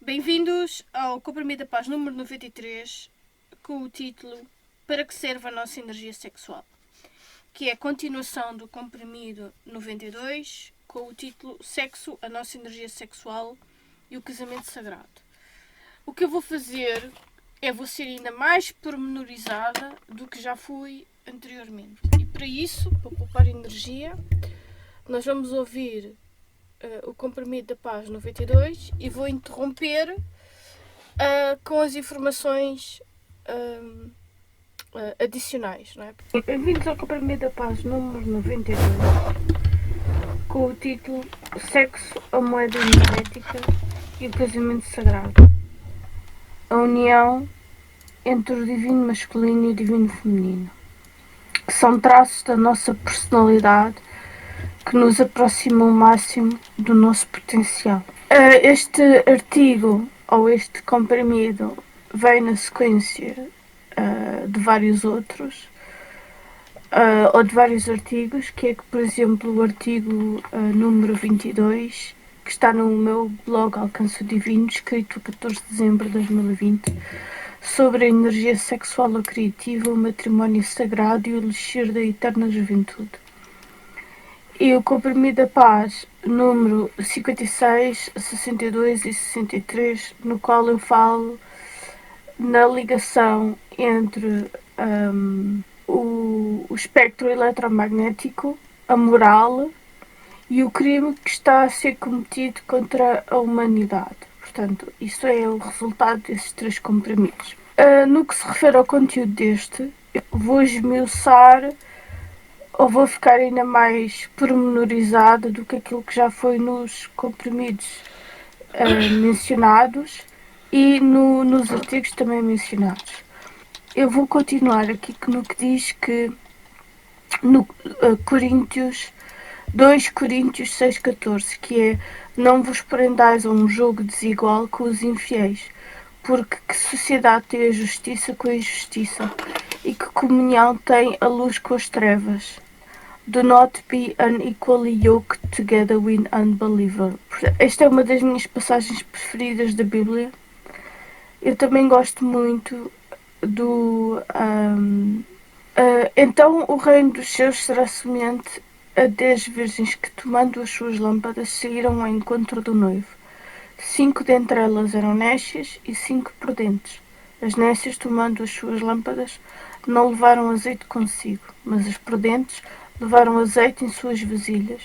Bem-vindos ao Comprimido da Paz número 93, com o título Para que serve a nossa energia sexual, que é a continuação do Comprimido 92, com o título Sexo, a nossa energia sexual e o casamento sagrado. O que eu vou fazer vou ser ainda mais pormenorizada do que já fui anteriormente. E para isso, para poupar energia, nós vamos ouvir o Comprimido da Paz 92 e vou interromper com as informações adicionais, não é? Bem-vindos ao Comprimido da Paz número 92, com o título Sexo, a moeda energética e o casamento sagrado. A união entre o divino masculino e o divino feminino, que são traços da nossa personalidade que nos aproximam ao máximo do nosso potencial. Este artigo, ou este comprimido, vem na sequência de vários outros, ou de vários artigos, que é, por exemplo, o artigo número 22, que está no meu blog Alcance o Divino, escrito a 14 de dezembro de 2020, sobre a energia sexual ou criativa, o matrimónio sagrado e o elixir da eterna juventude. E o Comprimido da Paz, número 56, 62 e 63, no qual eu falo na ligação entre o espectro eletromagnético, a moral e o crime que está a ser cometido contra a humanidade. Portanto, isso é o resultado desses três comprimidos. No que se refere ao conteúdo deste, vou esmiuçar ou vou ficar ainda mais pormenorizada do que aquilo que já foi nos comprimidos mencionados e nos artigos também mencionados. Eu vou continuar aqui no que diz que no Coríntios 2 Coríntios 6,14, que é: não vos prendais a um jogo desigual com os infiéis, porque que sociedade tem a justiça com a injustiça, e que comunhão tem a luz com as trevas? Do not be unequally yoked together with unbeliever. Esta é uma das minhas passagens preferidas da Bíblia. Eu também gosto muito do então o reino dos céus será semelhante a 10 virgens que, tomando as suas lâmpadas, saíram ao encontro do noivo. 5 dentre elas eram nécias e 5 prudentes. As nécias, tomando as suas lâmpadas, não levaram azeite consigo, mas as prudentes levaram azeite em suas vasilhas,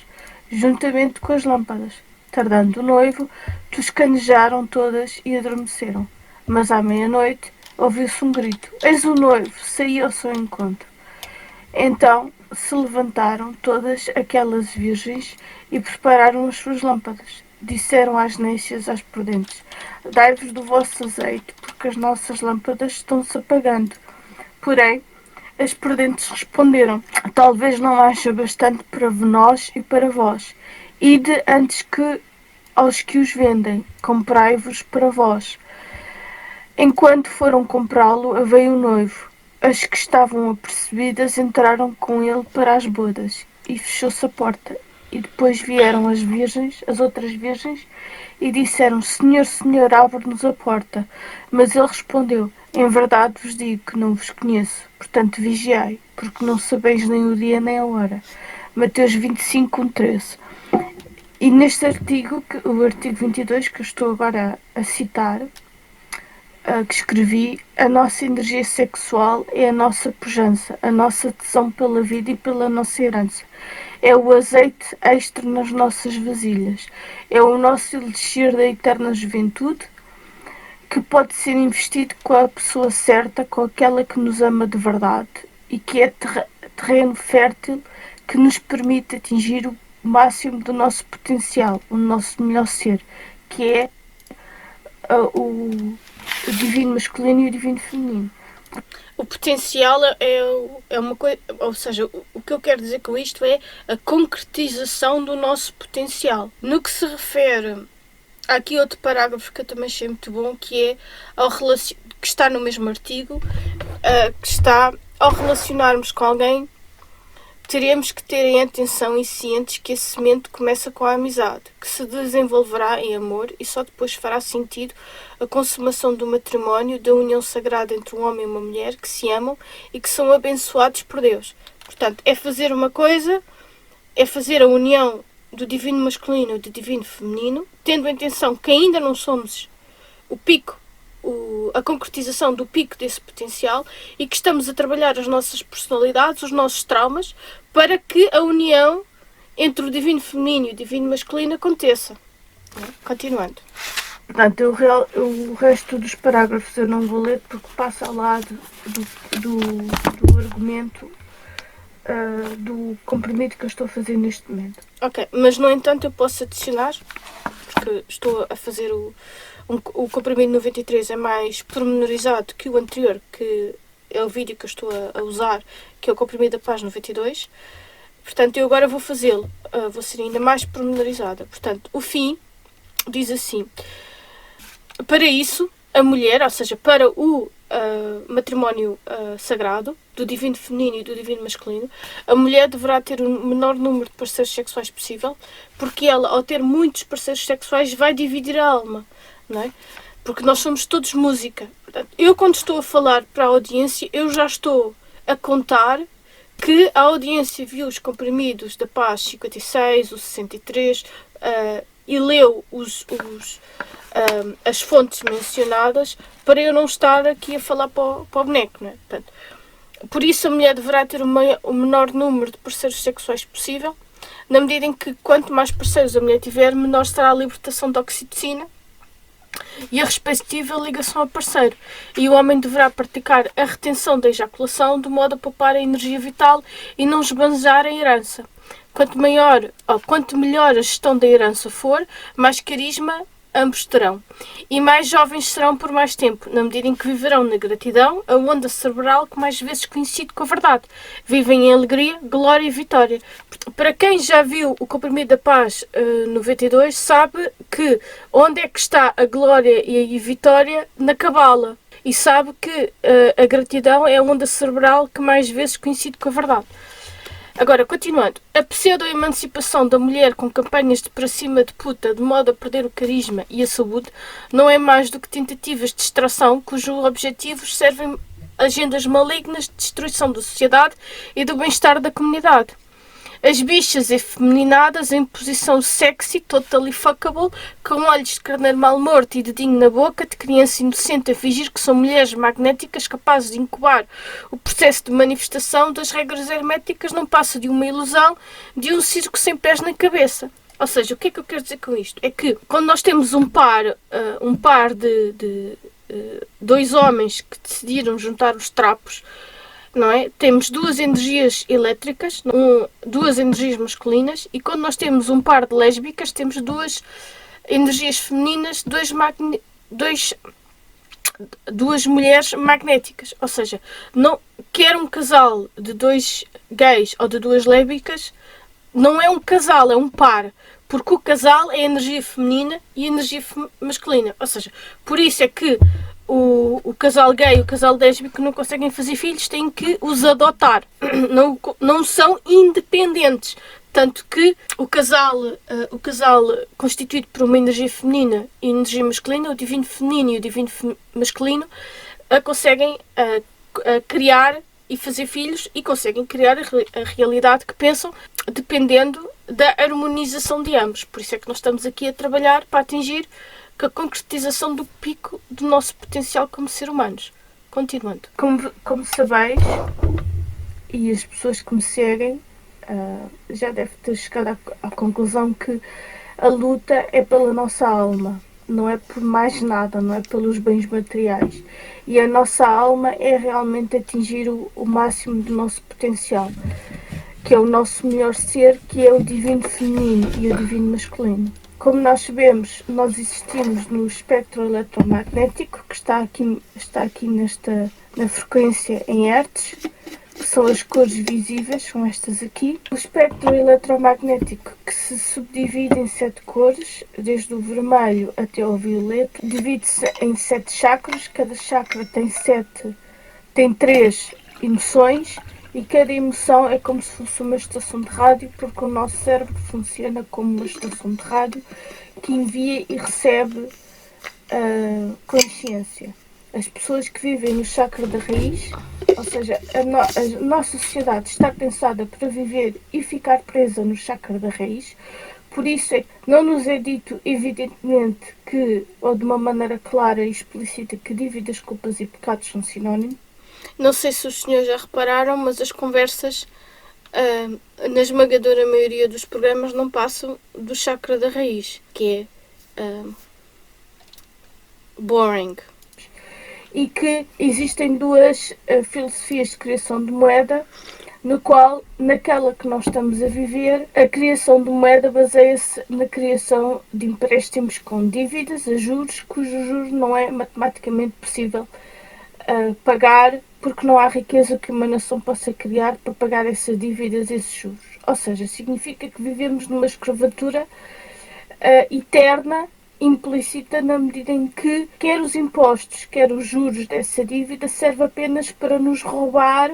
juntamente com as lâmpadas. Tardando o noivo, toscanejaram todas e adormeceram. Mas à meia-noite ouviu-se um grito: eis o noivo, saí ao seu encontro. Então se levantaram todas aquelas virgens e prepararam as suas lâmpadas. Disseram às nécias, às prudentes: dai-vos do vosso azeite, porque as nossas lâmpadas estão-se apagando. Porém, as prudentes responderam: talvez não haja bastante para nós e para vós. Ide antes que aos que os vendem, comprai-vos para vós. Enquanto foram comprá-lo, veio o noivo. As que estavam apercebidas entraram com ele para as bodas, e fechou-se a porta. E depois vieram as outras virgens, e disseram: Senhor, Senhor, abre-nos a porta. Mas ele respondeu: em verdade vos digo que não vos conheço, portanto vigiai, porque não sabeis nem o dia nem a hora. Mateus 25, 13. E neste artigo, o artigo 22, que eu estou agora a citar, que escrevi: a nossa energia sexual é a nossa pujança, a nossa tesão pela vida e pela nossa herança. É o azeite extra nas nossas vasilhas. É o nosso elixir da eterna juventude, que pode ser investido com a pessoa certa, com aquela que nos ama de verdade, e que é terreno fértil que nos permite atingir o máximo do nosso potencial, o nosso melhor ser, que é o divino masculino e o divino feminino. O potencial é uma coisa, ou seja, o que eu quero dizer com isto é a concretização do nosso potencial. No que se refere, há aqui outro parágrafo que eu também achei muito bom, que é que está no mesmo artigo, que está: ao relacionarmos com alguém, teremos que ter em atenção e cientes que esse semente começa com a amizade, que se desenvolverá em amor e só depois fará sentido a consumação do matrimónio, da união sagrada entre um homem e uma mulher que se amam e que são abençoados por Deus. Portanto, é fazer uma coisa, é fazer a união do divino masculino e do divino feminino, tendo em atenção que ainda não somos o pico, a concretização do pico desse potencial e que estamos a trabalhar as nossas personalidades, os nossos traumas, para que a união entre o divino feminino e o divino masculino aconteça. Continuando. Portanto, o resto dos parágrafos eu não vou ler porque passa ao lado do argumento do comprimido que eu estou a fazer neste momento. Ok, mas no entanto eu posso adicionar, porque estou a fazer o comprimido 93 é mais pormenorizado que o anterior, que é o vídeo que eu estou a usar, que é o comprimido da página 92. Portanto, eu agora vou fazê-lo, vou ser ainda mais pormenorizada. Portanto, o fim diz assim: para isso, a mulher, ou seja, para o matrimónio sagrado, do divino feminino e do divino masculino, a mulher deverá ter o menor número de parceiros sexuais possível, porque ela, ao ter muitos parceiros sexuais, vai dividir a alma, não é? Porque nós somos todos música. Portanto, eu, quando estou a falar para a audiência, eu já estou a contar que a audiência viu os comprimidos da Paz 56, o 63, e leu as fontes mencionadas, para eu não estar aqui a falar para o boneco, não é? Portanto, por isso a mulher deverá ter o menor número de parceiros sexuais possível, na medida em que quanto mais parceiros a mulher tiver, menor será a libertação de oxitocina e a respectiva ligação ao parceiro. E o homem deverá praticar a retenção da ejaculação de modo a poupar a energia vital e não esbanjar a herança. Quanto melhor a gestão da herança for, mais carisma ambos terão. E mais jovens serão por mais tempo, na medida em que viverão na gratidão, a onda cerebral que mais vezes coincide com a verdade. Vivem em alegria, glória e vitória. Para quem já viu o Comprimido da Paz 92, sabe que onde é que está a glória e a vitória? Na cabala. E sabe que a gratidão é a onda cerebral que mais vezes coincide com a verdade. Agora, continuando, a pseudo-emancipação da mulher com campanhas de para cima de puta de modo a perder o carisma e a saúde não é mais do que tentativas de distração cujos objetivos servem agendas malignas de destruição da sociedade e do bem-estar da comunidade. As bichas efeminadas em posição sexy, totally fuckable, com olhos de carneiro mal morto e dedinho na boca, de criança inocente a fingir que são mulheres magnéticas capazes de incubar o processo de manifestação das regras herméticas, não passa de uma ilusão, de um circo sem pés na cabeça. Ou seja, o que é que eu quero dizer com isto? É que quando nós temos um par de dois homens que decidiram juntar os trapos, não é? Temos duas energias elétricas, duas energias masculinas, e quando nós temos um par de lésbicas, temos duas energias femininas, duas mulheres magnéticas. Ou seja, não quer um casal de dois gays ou de duas lésbicas, não é um casal, é um par. Porque o casal é a energia feminina e a energia masculina. Ou seja, por isso é que o casal gay e o casal lésbico não conseguem fazer filhos, têm que os adotar. Não são independentes. Tanto que o casal constituído por uma energia feminina e energia masculina, o divino feminino e o divino masculino, conseguem criar e fazer filhos e conseguem criar a realidade que pensam, dependendo da harmonização de ambos. Por isso é que nós estamos aqui a trabalhar para atingir a concretização do pico do nosso potencial como ser humanos. Continuando. Como sabeis, e as pessoas que me seguem já devem ter chegado à conclusão que a luta é pela nossa alma, não é por mais nada, não é pelos bens materiais. E a nossa alma é realmente atingir o máximo do nosso potencial, que é o nosso melhor ser, que é o divino feminino e o divino masculino. Como nós sabemos, nós existimos no espectro eletromagnético, que está aqui na frequência em hertz, que são as cores visíveis, são estas aqui. O espectro eletromagnético, que se subdivide em 7 cores, desde o vermelho até ao violeta, divide-se em 7 chakras. Cada chakra tem 3 emoções E cada emoção é como se fosse uma estação de rádio, porque o nosso cérebro funciona como uma estação de rádio que envia e recebe consciência. As pessoas que vivem no chakra da raiz, ou seja, a nossa sociedade está pensada para viver e ficar presa no chakra da raiz. Por isso não nos é dito, evidentemente, que, ou de uma maneira clara e explícita, que dívidas, culpas e pecados são sinónimos. Não sei se os senhores já repararam, mas as conversas, na esmagadora maioria dos programas, não passam do chakra da raiz, que é boring. E que existem duas filosofias de criação de moeda, no qual, naquela que nós estamos a viver, a criação de moeda baseia-se na criação de empréstimos com dívidas a juros, cujos juros não é matematicamente possível pagar, porque não há riqueza que uma nação possa criar para pagar essas dívidas, esses juros. Ou seja, significa que vivemos numa escravatura eterna, implícita, na medida em que quer os impostos, quer os juros dessa dívida serve apenas para nos roubar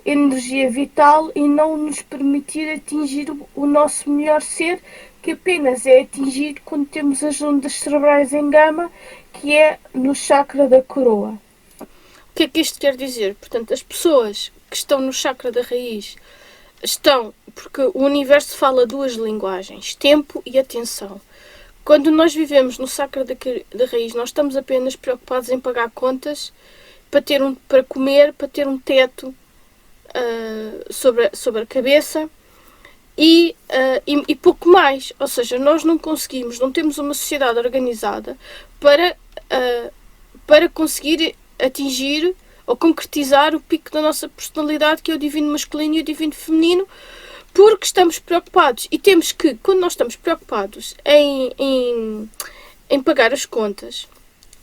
energia vital e não nos permitir atingir o nosso melhor ser, que apenas é atingido quando temos as ondas cerebrais em gama, que é no chakra da coroa. O que é que isto quer dizer? Portanto, as pessoas que estão no chakra da raiz estão, porque o universo fala duas linguagens, tempo e atenção. Quando nós vivemos no chakra da raiz, nós estamos apenas preocupados em pagar contas, para comer, para ter um teto sobre a cabeça e pouco mais. Ou seja, nós não conseguimos, não temos uma sociedade organizada para conseguir atingir ou concretizar o pico da nossa personalidade, que é o divino masculino e o divino feminino, porque estamos preocupados. E temos que, quando nós estamos preocupados em pagar as contas,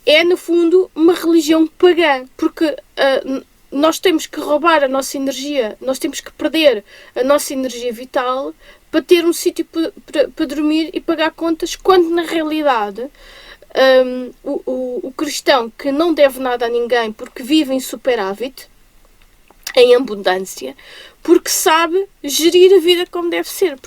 é no fundo uma religião pagã, porque nós temos que roubar a nossa energia, nós temos que perder a nossa energia vital para ter um sítio para dormir e pagar contas, quando na realidade o cristão, que não deve nada a ninguém porque vive em superávit, em abundância, porque sabe gerir a vida como deve ser.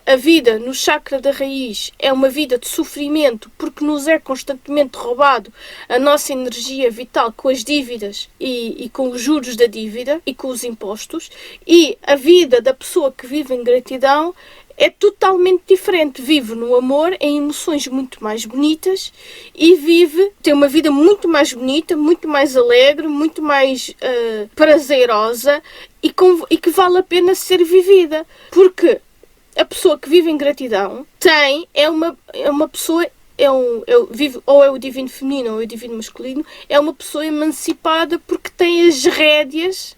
A vida no chakra da raiz é uma vida de sofrimento, porque nos é constantemente roubado a nossa energia vital com as dívidas e com os juros da dívida e com os impostos. E a vida da pessoa que vive em gratidão é totalmente diferente. Vive no amor, em emoções muito mais bonitas e tem uma vida muito mais bonita, muito mais alegre, muito mais prazerosa e que vale a pena ser vivida. Porque a pessoa que vive em gratidão é uma pessoa, ou é o divino feminino ou é o divino masculino, é uma pessoa emancipada porque tem as rédeas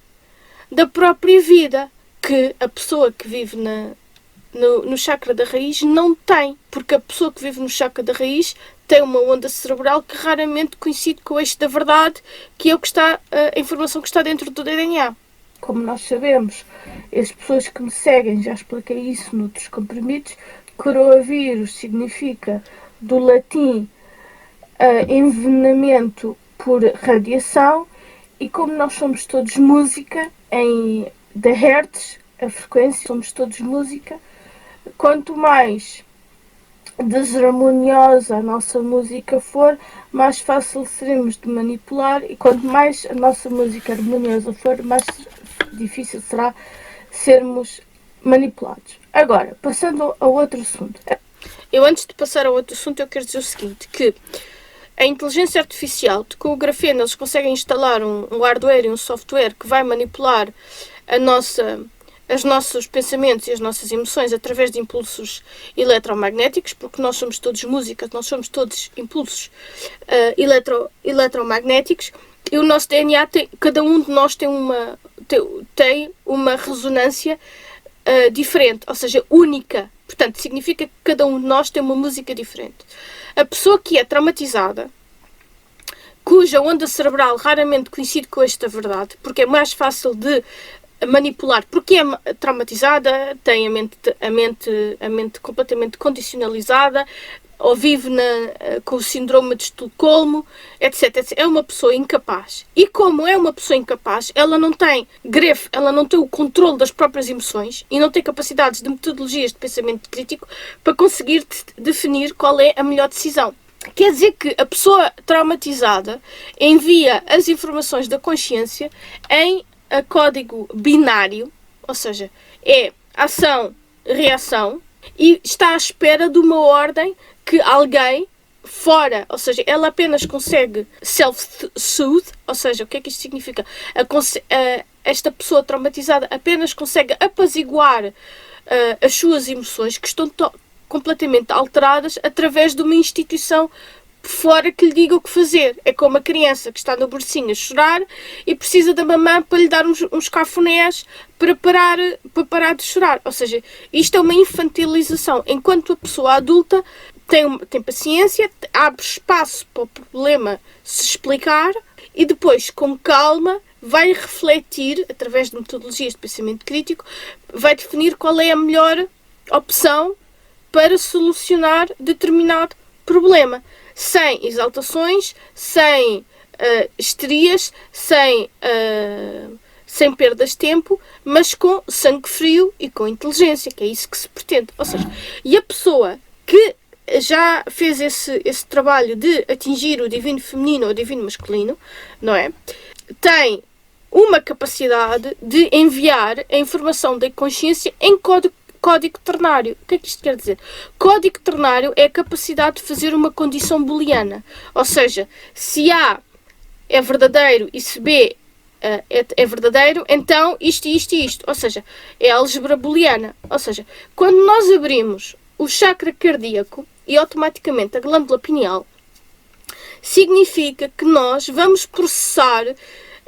da própria vida, que a pessoa que vive no chakra da raiz não tem, porque a pessoa que vive no chakra da raiz tem uma onda cerebral que raramente coincide com o eixo da verdade, que é a informação que está dentro do DNA. Como nós sabemos, as pessoas que me seguem, já expliquei isso noutros comprimidos, coronavírus significa, do latim, envenenamento por radiação, e como nós somos todos música, de hertz, a frequência, somos todos música, quanto mais desarmoniosa a nossa música for, mais fácil seremos de manipular, e quanto mais a nossa música harmoniosa for, mais difícil será sermos manipulados. Agora, passando a outro assunto. Eu, antes de passar a outro assunto, eu quero dizer o seguinte, que a inteligência artificial, com o grafeno, eles conseguem instalar um hardware e um software que vai manipular os nossos pensamentos e as nossas emoções através de impulsos eletromagnéticos, porque nós somos todos música, nós somos todos impulsos eletromagnéticos, e o nosso DNA, cada um de nós tem uma ressonância diferente, ou seja, única. Portanto, significa que cada um de nós tem uma música diferente. A pessoa que é traumatizada, cuja onda cerebral raramente coincide com esta verdade, porque é mais fácil de manipular, porque é traumatizada, tem a mente completamente condicionalizada, ou vive com o síndrome de Estocolmo, etc, etc. É uma pessoa incapaz. E como é uma pessoa incapaz, ela não tem grefe, ela não tem o controle das próprias emoções e não tem capacidades de metodologias de pensamento crítico para conseguir definir qual é a melhor decisão. Quer dizer que a pessoa traumatizada envia as informações da consciência em código binário, ou seja, é ação, reação, e está à espera de uma ordem que alguém fora, ou seja, ela apenas consegue self-soothe, ou seja, o que é que isto significa? Esta pessoa traumatizada apenas consegue apaziguar as suas emoções que estão completamente alteradas através de uma instituição fora que lhe diga o que fazer. É como a criança que está no bercinho a chorar e precisa da mamã para lhe dar uns cafunés para parar de chorar. Ou seja, isto é uma infantilização. Enquanto a pessoa adulta tem paciência, abre espaço para o problema se explicar e depois, com calma, vai refletir, através de metodologias de pensamento crítico, vai definir qual é a melhor opção para solucionar determinado problema. Sem exaltações, sem histerias, sem perdas de tempo, mas com sangue frio e com inteligência, que é isso que se pretende. Ou seja, e a pessoa que já fez esse trabalho de atingir o divino feminino ou o divino masculino, não é? Tem uma capacidade de enviar a informação da consciência em código ternário. O que é que isto quer dizer? Código ternário é a capacidade de fazer uma condição booleana. Ou seja, se A é verdadeiro e se B é verdadeiro, então isto e isto e isto. Ou seja, é a álgebra booleana. Ou seja, quando nós abrimos o chakra cardíaco e automaticamente a glândula pineal, significa que nós vamos processar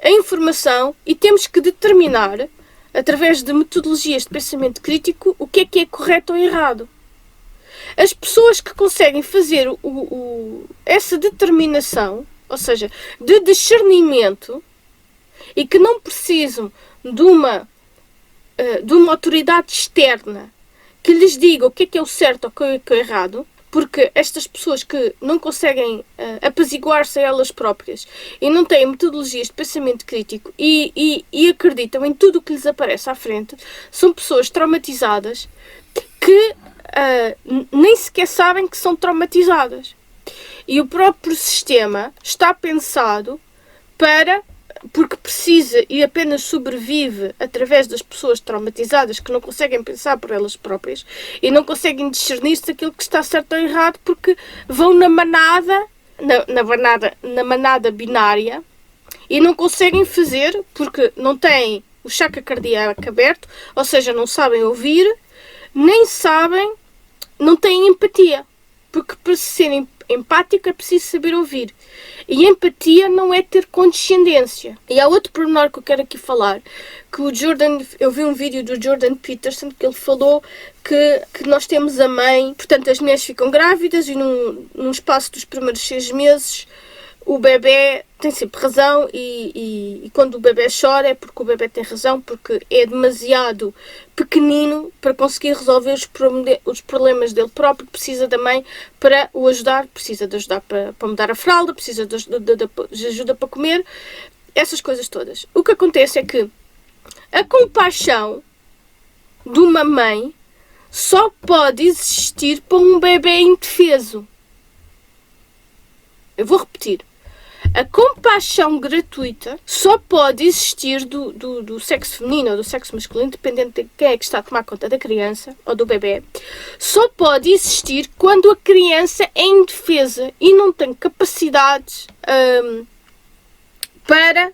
a informação e temos que determinar, através de metodologias de pensamento crítico, o que é correto ou errado. As pessoas que conseguem fazer essa determinação, ou seja, de discernimento, e que não precisam de uma autoridade externa que lhes diga o que é o certo ou o que é o errado, porque estas pessoas que não conseguem apaziguar-se a elas próprias e não têm metodologias de pensamento crítico e acreditam em tudo o que lhes aparece à frente, são pessoas traumatizadas que nem sequer sabem que são traumatizadas. E o próprio sistema está pensado porque precisa e apenas sobrevive através das pessoas traumatizadas que não conseguem pensar por elas próprias e não conseguem discernir se aquilo que está certo ou errado, porque vão na manada binária e não conseguem fazer porque não têm o chakra cardíaco aberto, ou seja, não sabem ouvir, nem sabem, não têm empatia, porque para ser empático é preciso saber ouvir. E empatia não é ter condescendência. E há outro pormenor que eu quero aqui falar, que eu vi um vídeo do Jordan Peterson que ele falou que nós temos a mãe, portanto as mulheres ficam grávidas e num espaço dos primeiros 6 meses o bebê tem sempre razão e quando o bebê chora é porque o bebê tem razão, porque é demasiado pequenino para conseguir resolver os problemas dele próprio, precisa da mãe para o ajudar, precisa de ajudar para mudar a fralda, precisa de ajuda para comer, essas coisas todas. O que acontece é que a compaixão de uma mãe só pode existir para um bebê indefeso. Eu vou repetir. A compaixão gratuita só pode existir do sexo feminino ou do sexo masculino, dependendo de quem é que está a tomar conta da criança ou do bebê. Só pode existir quando a criança é indefesa e não tem capacidades para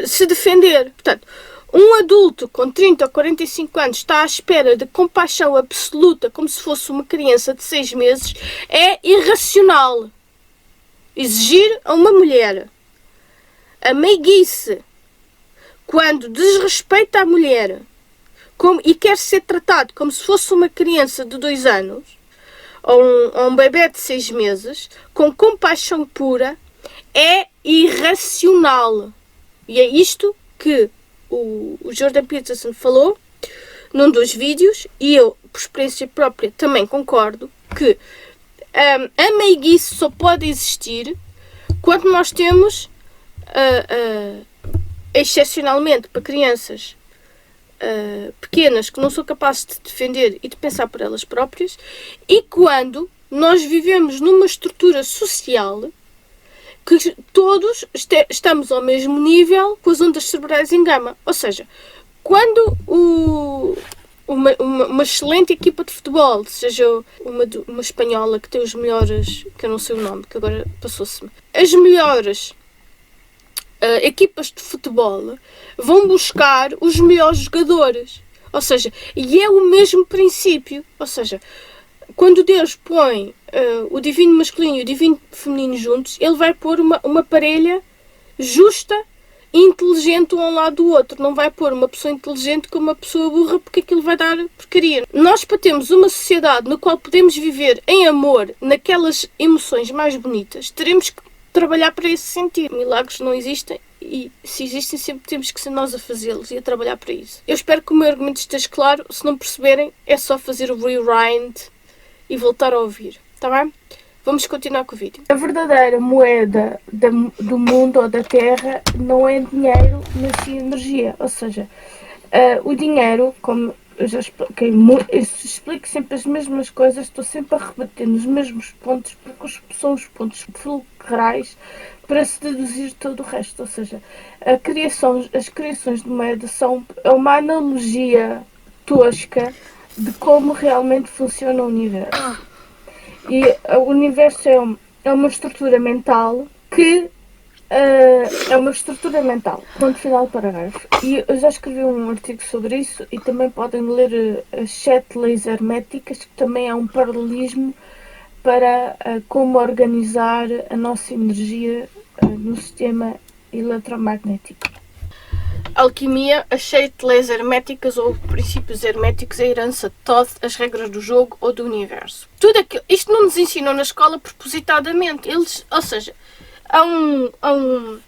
se defender. Portanto, um adulto com 30 ou 45 anos está à espera de compaixão absoluta como se fosse uma criança de 6 meses, é irracional. Exigir a uma mulher a meiguice quando desrespeita a mulher e quer ser tratado como se fosse uma criança de 2 anos ou um bebê de 6 meses, com compaixão pura, é irracional. E é isto que o Jordan Peterson falou num dos vídeos, e eu, por experiência própria, também concordo que a meiguice só pode existir quando nós temos, excepcionalmente para crianças pequenas que não são capazes de defender e de pensar por elas próprias, e quando nós vivemos numa estrutura social que todos estamos ao mesmo nível com as ondas cerebrais em gama. Ou seja, quando uma excelente equipa de futebol, seja uma espanhola que tem os melhores, que eu não sei o nome, que agora passou-se-me, as melhores equipas de futebol vão buscar os melhores jogadores. Ou seja, e é o mesmo princípio. Ou seja, quando Deus põe o divino masculino e o divino feminino juntos, ele vai pôr uma parelha justa e inteligente um ao lado do outro. Não vai pôr uma pessoa inteligente com uma pessoa burra, porque aquilo vai dar porcaria. Nós, para termos uma sociedade na qual podemos viver em amor, naquelas emoções mais bonitas, teremos que trabalhar para esse sentido. Milagres não existem, e se existem sempre temos que ser nós a fazê-los e a trabalhar para isso. Eu espero que o meu argumento esteja claro. Se não perceberem, é só fazer o rewind e voltar a ouvir, está bem? Vamos continuar com o vídeo. A verdadeira moeda do mundo ou da Terra não é dinheiro, mas sim energia. Ou seja, o dinheiro, como eu já expliquei, eu explico sempre as mesmas coisas, estou sempre a rebater nos mesmos pontos, porque são os pontos fulcrais para se deduzir todo o resto. Ou seja, as criações de moeda são uma analogia tosca de como realmente funciona o universo. E o universo é uma estrutura mental que é uma estrutura mental. Ponto final do parágrafo. E eu já escrevi um artigo sobre isso, e também podem ler as 7 leis herméticas, que também é um paralelismo para como organizar a nossa energia no sistema eletromagnético. Alquimia, as 7 leis herméticas ou princípios herméticos, a herança de Thoth, as regras do jogo ou do universo. Tudo aquilo, isto não nos ensinam na escola propositadamente. Ou seja, há um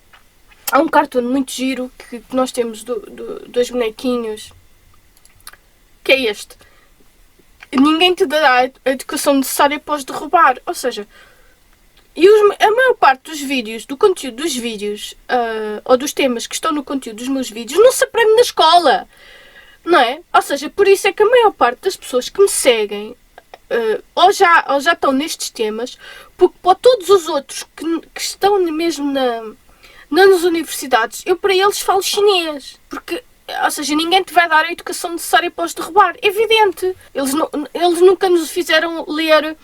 cartoon muito giro que nós temos dos bonequinhos, que é este. Ninguém te dará a educação necessária para os derrubar. Ou seja, a maior parte dos vídeos, do conteúdo dos vídeos, ou dos temas que estão no conteúdo dos meus vídeos, não se aprende na escola, não é? Ou seja, por isso é que a maior parte das pessoas que me seguem, ou já estão nestes temas, porque para todos os outros que estão mesmo nas universidades, eu para eles falo chinês, porque, ou seja, ninguém te vai dar a educação necessária para os derrubar, é evidente. Eles nunca nos fizeram ler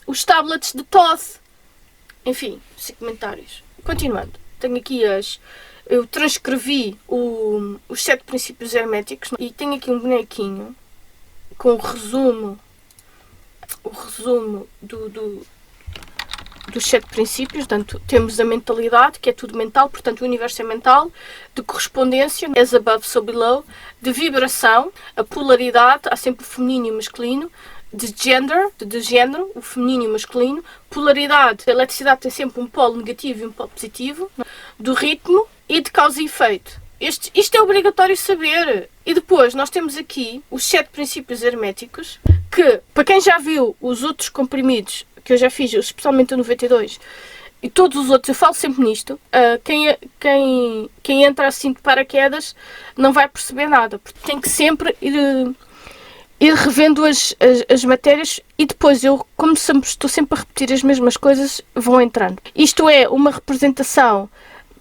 os tablets de Thoth. Enfim, sem comentários. Continuando, tenho aqui eu transcrevi os 7 princípios herméticos e tenho aqui um bonequinho com o resumo dos 7 princípios. Portanto, temos a mentalidade, que é tudo mental, portanto o universo é mental, de correspondência, as above, so below, de vibração, a polaridade, há sempre o feminino e o masculino, de gender, de género, o feminino e o masculino, polaridade, a eletricidade tem sempre um polo negativo e um polo positivo, do ritmo e de causa e efeito. Isto é obrigatório saber. E depois nós temos aqui os 7 princípios herméticos, que, para quem já viu os outros comprimidos que eu já fiz, especialmente o 92, e todos os outros, eu falo sempre nisto, quem entra assim de paraquedas não vai perceber nada, porque tem que sempre ir revendo as matérias, e depois eu, como estou sempre a repetir as mesmas coisas, vão entrando. Isto é uma representação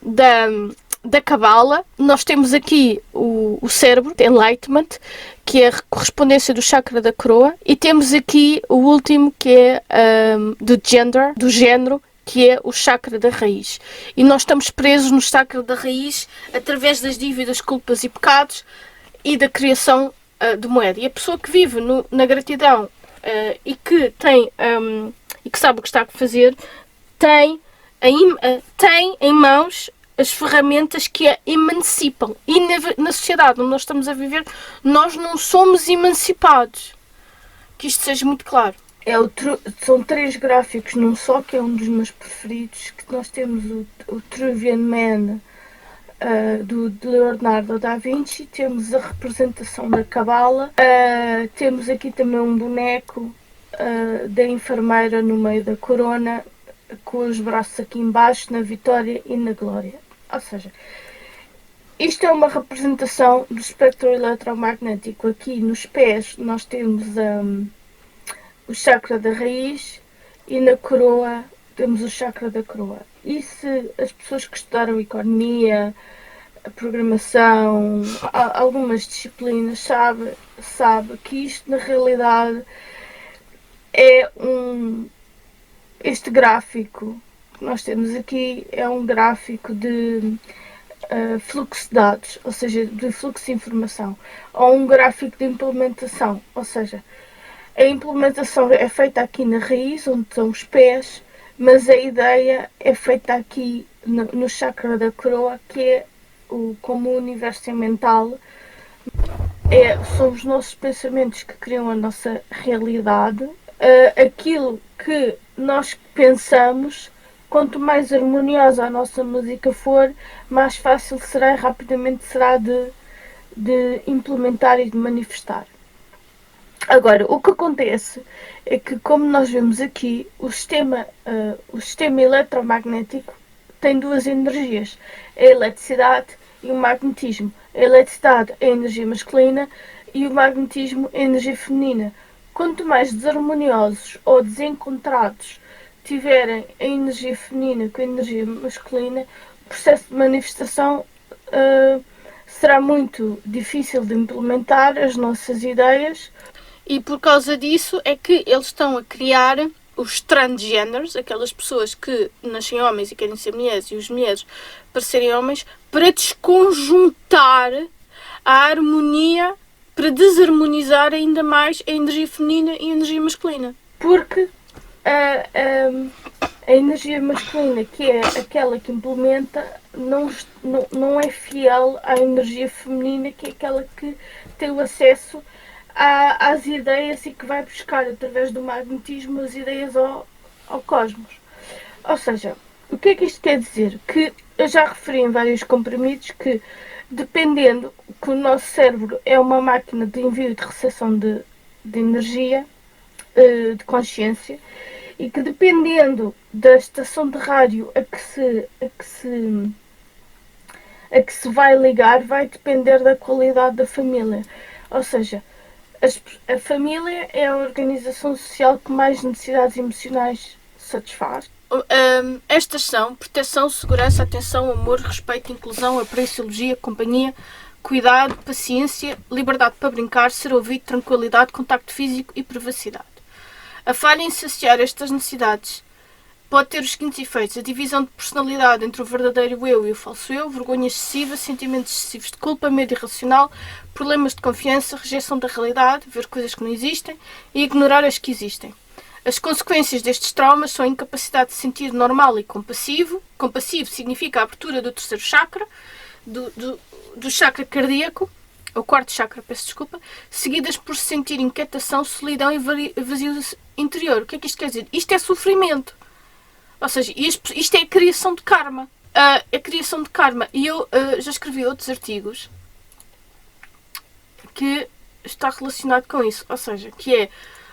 da Cabala. Nós temos aqui o cérebro, Enlightenment, que é a correspondência do chakra da coroa, e temos aqui o último, que é do gender, do género, que é o chakra da raiz. E nós estamos presos no chakra da raiz através das dívidas, culpas e pecados e da criação de moeda. E a pessoa que vive na gratidão e que tem e que sabe o que está a fazer, tem em mãos as ferramentas que a emancipam. E na sociedade onde nós estamos a viver, nós não somos emancipados. Que isto seja muito claro. São 3 gráficos num só, que é um dos meus preferidos, que nós temos o Trivian Man, de Leonardo da Vinci, temos a representação da Cabala, temos aqui também um boneco da enfermeira no meio da corona, com os braços aqui embaixo, na vitória e na glória. Ou seja, isto é uma representação do espectro eletromagnético. Aqui nos pés nós temos o chakra da raiz e na coroa temos o chakra da coroa. E se as pessoas que estudaram economia, a programação, algumas disciplinas, sabe que isto na realidade é este gráfico que nós temos aqui é um gráfico de fluxo de dados, ou seja, de fluxo de informação, ou um gráfico de implementação, ou seja, a implementação é feita aqui na raiz, onde estão os pés, mas a ideia é feita aqui no chakra da coroa, que é como o universo é mental, são os nossos pensamentos que criam a nossa realidade. Aquilo que nós pensamos, quanto mais harmoniosa a nossa música for, mais fácil será e rapidamente será de implementar e de manifestar. Agora, o que acontece é que, como nós vemos aqui, o sistema eletromagnético tem duas energias, a eletricidade e o magnetismo. A eletricidade é a energia masculina e o magnetismo é a energia feminina. Quanto mais desarmoniosos ou desencontrados tiverem a energia feminina com a energia masculina, o processo de manifestação será muito difícil de implementar as nossas ideias. E por causa disso é que eles estão a criar os transgêneros, aquelas pessoas que nascem homens e querem ser mulheres, e os mulheres para serem homens, para desconjuntar a harmonia, para desarmonizar ainda mais a energia feminina e a energia masculina. Porque a energia masculina, que é aquela que implementa, não é fiel à energia feminina, que é aquela que tem o acesso às ideias e que vai buscar através do magnetismo as ideias ao cosmos. Ou seja, o que é que isto quer dizer? Que eu já referi em vários comprimidos que, dependendo que o nosso cérebro é uma máquina de envio e de recepção de energia, de consciência, e que dependendo da estação de rádio a que se vai ligar, vai depender da qualidade da família. Ou seja, a família é a organização social que mais necessidades emocionais satisfaz. Estas são proteção, segurança, atenção, amor, respeito, inclusão, apreço, elogia, companhia, cuidado, paciência, liberdade para brincar, ser ouvido, tranquilidade, contacto físico e privacidade. A falha em saciar estas necessidades pode ter os seguintes efeitos: a divisão de personalidade entre o verdadeiro eu e o falso eu, vergonha excessiva, sentimentos excessivos de culpa, medo irracional, problemas de confiança, rejeição da realidade, ver coisas que não existem e ignorar as que existem. As consequências destes traumas são a incapacidade de sentir normal e compassivo. Compassivo significa a abertura do terceiro chakra, do chakra cardíaco, ou quarto chakra, peço desculpa, seguidas por sentir inquietação, solidão e vazio interior. O que é que isto quer dizer? Isto é sofrimento. Ou seja, isto é a criação de karma. A criação de karma. E eu já escrevi outros artigos que está relacionado com isso. Ou seja, que é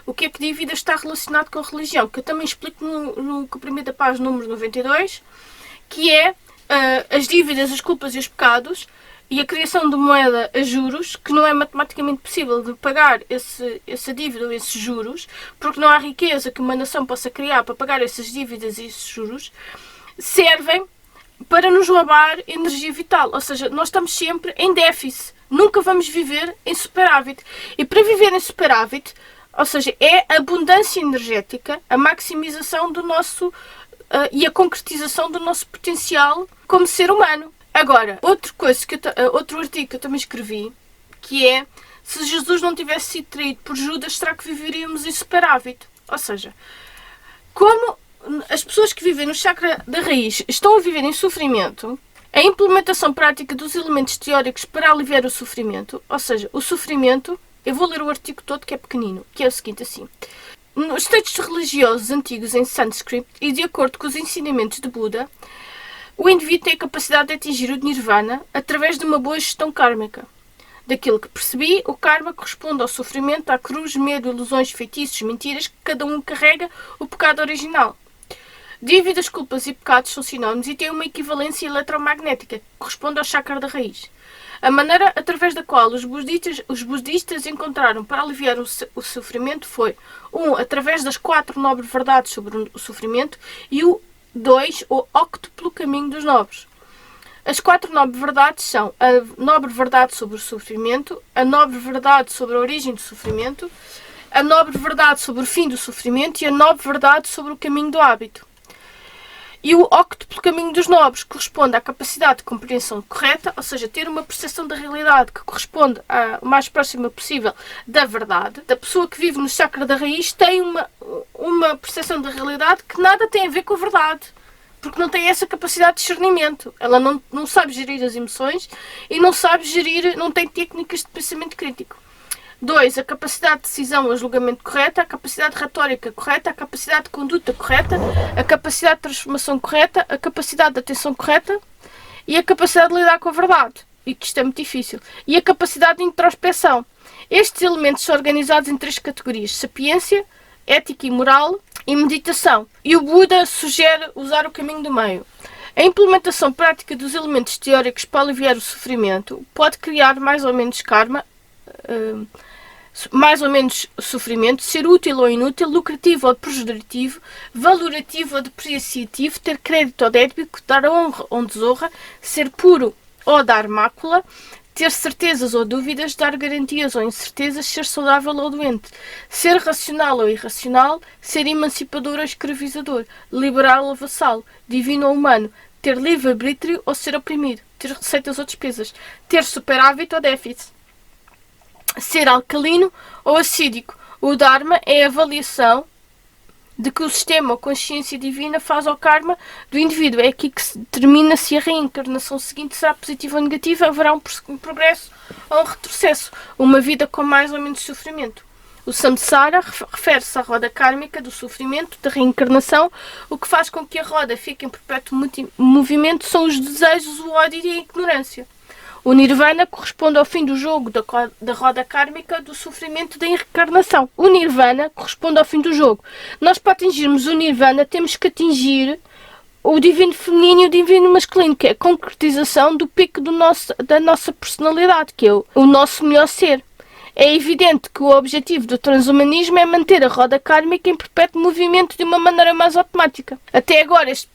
o que é que dívida está relacionado com a religião, que eu também explico no comprimido da paz número 92, que é as dívidas, as culpas e os pecados, e a criação de moeda a juros, que não é matematicamente possível de pagar essa dívida ou esses juros, porque não há riqueza que uma nação possa criar para pagar essas dívidas e esses juros, servem para nos roubar energia vital. Ou seja, nós estamos sempre em déficit, nunca vamos viver em superávit. E para viver em superávit, ou seja, é a abundância energética, a maximização do nosso e a concretização do nosso potencial como ser humano. Agora, outro artigo que eu também escrevi, que é: se Jesus não tivesse sido traído por Judas, será que viveríamos em superávit? Ou seja, como as pessoas que vivem no chakra da raiz estão a viver em sofrimento, a implementação prática dos elementos teóricos para aliviar o sofrimento, ou seja, o sofrimento, eu vou ler o artigo todo que é pequenino, que é o seguinte assim: nos textos religiosos antigos em sânscrito e de acordo com os ensinamentos de Buda, o indivíduo tem a capacidade de atingir o nirvana através de uma boa gestão kármica. Daquilo que percebi, o karma corresponde ao sofrimento, à cruz, medo, ilusões, feitiços, mentiras que cada um carrega o pecado original. Dívidas, culpas e pecados são sinónimos e têm uma equivalência eletromagnética que corresponde ao chakra da raiz. A maneira através da qual os budistas encontraram para aliviar o sofrimento foi 1. Através das 4 nobres verdades sobre o sofrimento e 2. O óctuplo caminho dos nobres. As 4 nobres verdades são a nobre verdade sobre o sofrimento, a nobre verdade sobre a origem do sofrimento, a nobre verdade sobre o fim do sofrimento e a nobre verdade sobre o caminho do hábito. E o óctuplo caminho dos nobres corresponde à capacidade de compreensão correta, ou seja, ter uma percepção da realidade que corresponde o mais próxima possível da verdade. A pessoa que vive no chakra da raiz tem uma percepção da realidade que nada tem a ver com a verdade. Porque não tem essa capacidade de discernimento. Ela não sabe gerir as emoções e não tem técnicas de pensamento crítico. 2. A capacidade de decisão ou julgamento correta, a capacidade retórica correta, a capacidade de conduta correta, a capacidade de transformação correta, a capacidade de atenção correta e a capacidade de lidar com a verdade. E que isto é muito difícil. E a capacidade de introspeção. Estes elementos são organizados em 3 categorias: sapiência, ética e moral e meditação. E o Buda sugere usar o caminho do meio. A implementação prática dos elementos teóricos para aliviar o sofrimento pode criar mais ou menos karma, mais ou menos sofrimento, ser útil ou inútil, lucrativo ou prejudicativo, valorativo ou depreciativo, ter crédito ou débito, dar honra ou desonra, ser puro ou dar mácula, ter certezas ou dúvidas, dar garantias ou incertezas, ser saudável ou doente, ser racional ou irracional, ser emancipador ou escravizador, liberal ou vassalo, divino ou humano, ter livre-arbítrio ou ser oprimido, ter receitas ou despesas, ter superávit ou déficit, ser alcalino ou acídico. O Dharma é a avaliação de que o sistema ou consciência divina faz ao karma do indivíduo. É aqui que se determina se a reencarnação seguinte será positiva ou negativa, haverá um progresso ou um retrocesso, uma vida com mais ou menos sofrimento. O samsara refere-se à roda kármica do sofrimento, da reencarnação. O que faz com que a roda fique em perpétuo movimento são os desejos, o ódio e a ignorância. O nirvana corresponde ao fim do jogo da roda kármica do sofrimento da reencarnação. O nirvana corresponde ao fim do jogo. Nós, para atingirmos o nirvana, temos que atingir o divino feminino e o divino masculino, que é a concretização do pico da nossa personalidade, que é o nosso melhor ser. É evidente que o objetivo do transhumanismo é manter a roda kármica em perpétuo movimento de uma maneira mais automática. Até agora, este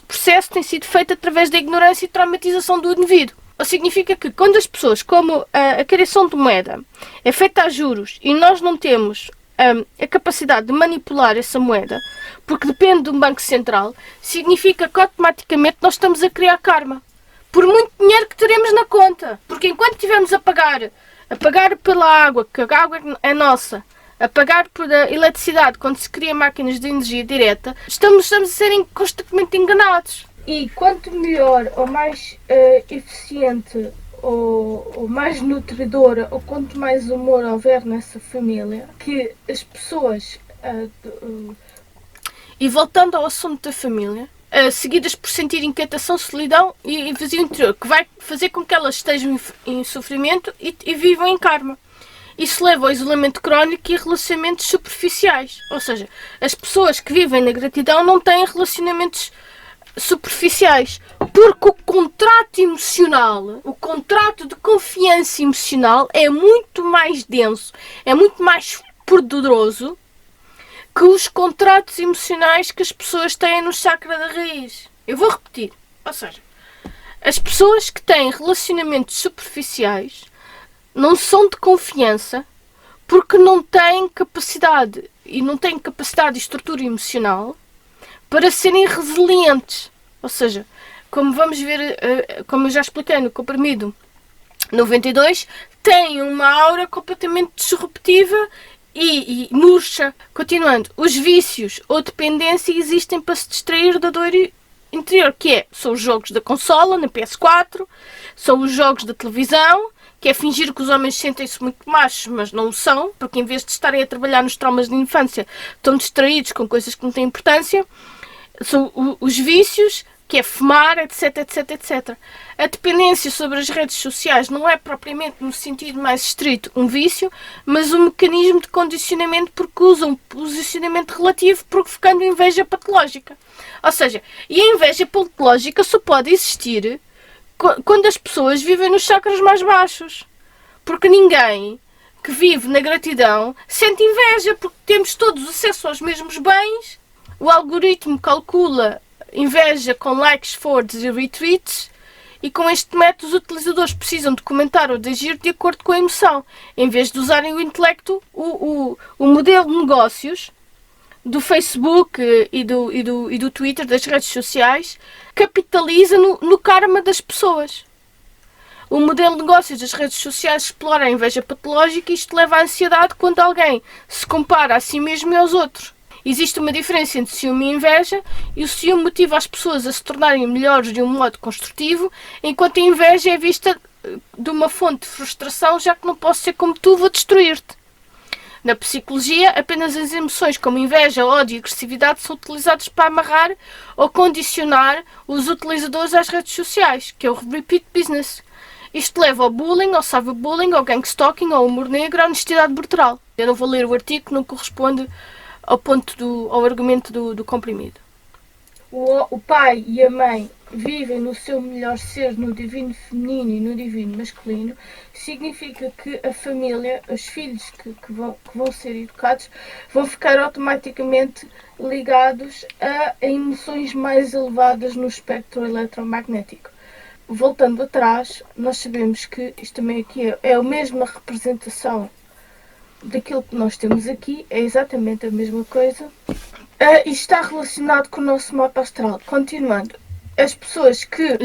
processo tem sido feito através da ignorância e traumatização do indivíduo. O que significa que quando as pessoas, como a criação de moeda, é feita a juros e nós não temos a capacidade de manipular essa moeda, porque depende de um banco central, significa que automaticamente nós estamos a criar karma. Por muito dinheiro que teremos na conta. Porque enquanto estivermos a pagar pela água, que a água é nossa, a pagar por a eletricidade quando se cria máquinas de energia direta, estamos a serem constantemente enganados. E quanto melhor ou mais eficiente ou mais nutridora ou quanto mais amor houver nessa família, que as pessoas... E voltando ao assunto da família, seguidas por sentir inquietação, solidão e vazio interior, que vai fazer com que elas estejam em sofrimento e vivam em karma. Isso leva ao isolamento crónico e relacionamentos superficiais. Ou seja, as pessoas que vivem na gratidão não têm relacionamentos superficiais, porque o contrato emocional, o contrato de confiança emocional é muito mais denso, é muito mais poderoso que os contratos emocionais que as pessoas têm no chakra da raiz. Eu vou repetir, ou seja, as pessoas que têm relacionamentos superficiais não são de confiança porque não têm capacidade e estrutura emocional para serem resilientes. Ou seja, como vamos ver, como eu já expliquei no comprimido 92, tem uma aura completamente disruptiva e murcha. Continuando, os vícios ou dependência existem para se distrair da dor interior, são os jogos da consola, na PS4, são os jogos da televisão, que é fingir que os homens sentem-se muito machos, mas não o são, porque em vez de estarem a trabalhar nos traumas de infância, estão distraídos com coisas que não têm importância. São os vícios, que é fumar, etc, etc, etc. A dependência sobre as redes sociais não é propriamente, no sentido mais estrito, um vício, mas um mecanismo de condicionamento porque usa um posicionamento relativo provocando inveja patológica. Ou seja, e a inveja patológica só pode existir quando as pessoas vivem nos chakras mais baixos. Porque ninguém que vive na gratidão sente inveja, porque temos todos acesso aos mesmos bens, o algoritmo calcula inveja com likes, forwards e retweets, e com este método os utilizadores precisam de comentar ou de agir de acordo com a emoção, em vez de usarem o intelecto. O modelo de negócios do Facebook e do Twitter, das redes sociais, capitaliza no karma das pessoas. O modelo de negócios das redes sociais explora a inveja patológica e isto leva à ansiedade quando alguém se compara a si mesmo e aos outros. Existe uma diferença entre ciúme e inveja, e o ciúme motiva as pessoas a se tornarem melhores de um modo construtivo, enquanto a inveja é vista de uma fonte de frustração, já que não posso ser como tu, vou destruir-te. Na psicologia, apenas as emoções como inveja, ódio e agressividade são utilizadas para amarrar ou condicionar os utilizadores às redes sociais, que é o repeat business. Isto leva ao bullying, ao cyberbullying, ao gangstalking, ao humor negro, à honestidade brutal. Eu não vou ler o artigo que não corresponde ao argumento do comprimido. O pai e a mãe vivem no seu melhor ser, no divino feminino e no divino masculino. Significa que a família, os filhos que vão ser educados, vão ficar automaticamente ligados a emoções mais elevadas no espectro eletromagnético. Voltando atrás, nós sabemos que isto também aqui é a mesma representação daquilo que nós temos aqui, é exatamente a mesma coisa. E está relacionado com o nosso mapa astral. Continuando, as pessoas que...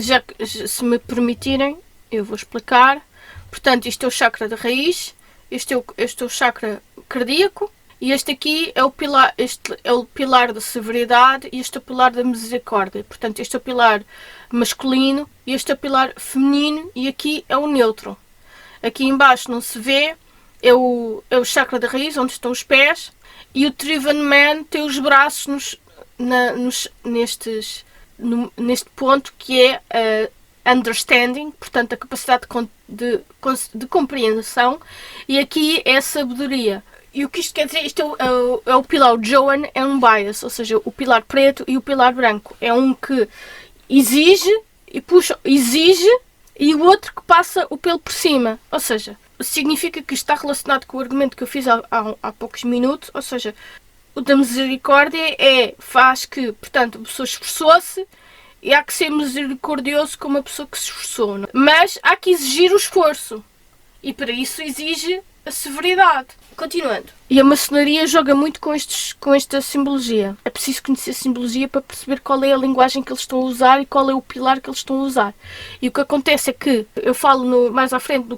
Se me permitirem, eu vou explicar. Portanto, isto é o chakra da raiz, este é o chakra cardíaco, e este aqui é o pilar, este é o pilar da severidade e este é o pilar da misericórdia. Portanto, este é o pilar masculino e este é o pilar feminino, e aqui é o neutro. Aqui embaixo não se vê, é o chakra da raiz, onde estão os pés, e o Trivan Man tem os braços neste ponto que é understanding, portanto a capacidade de compreensão, e aqui é a sabedoria. E o que isto quer dizer? Isto é o pilar Joan, é um bias, ou seja, o pilar preto e o pilar branco. É um que exige e puxa, exige, e o outro que passa o pelo por cima. Ou seja, significa que está relacionado com o argumento que eu fiz há poucos minutos, ou seja, o da misericórdia faz que, portanto, a pessoa esforçou-se e há que ser misericordioso com uma pessoa que se esforçou. Não? Mas há que exigir o esforço e para isso exige a severidade. Continuando. E a maçonaria joga muito com esta simbologia. É preciso conhecer a simbologia para perceber qual é a linguagem que eles estão a usar e qual é o pilar que eles estão a usar. E o que acontece é que, eu falo mais à frente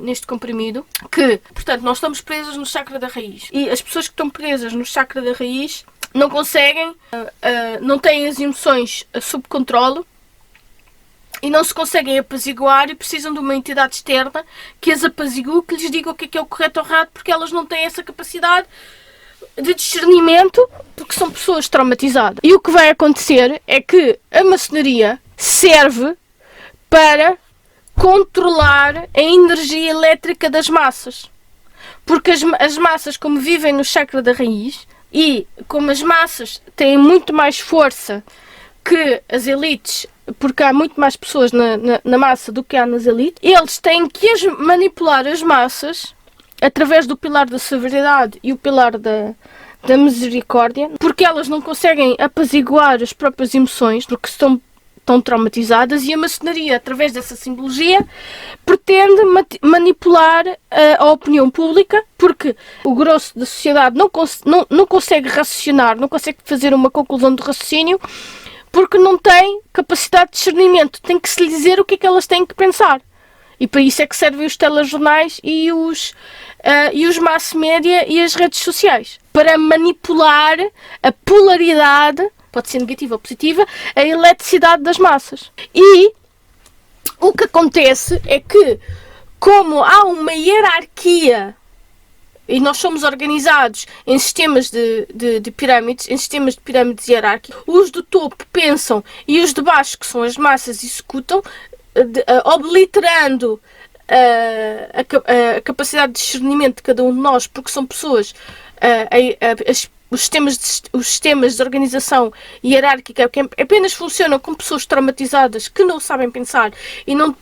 neste comprimido, que, portanto, nós estamos presos no chakra da raiz. E as pessoas que estão presas no chakra da raiz não conseguem, não têm as emoções sob controle, e não se conseguem apaziguar e precisam de uma entidade externa que as apazigue, que lhes diga o que é o correto ou errado, porque elas não têm essa capacidade de discernimento, porque são pessoas traumatizadas. E o que vai acontecer é que a maçonaria serve para controlar a energia elétrica das massas. Porque as massas, como vivem no chakra da raiz, e como as massas têm muito mais força que as elites, porque há muito mais pessoas na massa do que há nas elites, eles têm que manipular as massas através do pilar da severidade e o pilar da misericórdia, porque elas não conseguem apaziguar as próprias emoções, porque estão tão traumatizadas, e a maçonaria, através dessa simbologia, pretende manipular a opinião pública, porque o grosso da sociedade não consegue raciocinar, não consegue fazer uma conclusão de raciocínio, porque não tem capacidade de discernimento. Tem que se lhe dizer o que é que elas têm que pensar. E para isso é que servem os telejornais e os mass media e as redes sociais. Para manipular a polaridade, pode ser negativa ou positiva, a eletricidade das massas. E o que acontece é que, como há uma hierarquia e nós somos organizados em sistemas de pirâmides, em sistemas de pirâmides hierárquicos. Os do topo pensam e os de baixo, que são as massas, executam, obliterando a capacidade de discernimento de cada um de nós, porque são pessoas, os sistemas de organização hierárquica que apenas funcionam com pessoas traumatizadas que não sabem pensar e não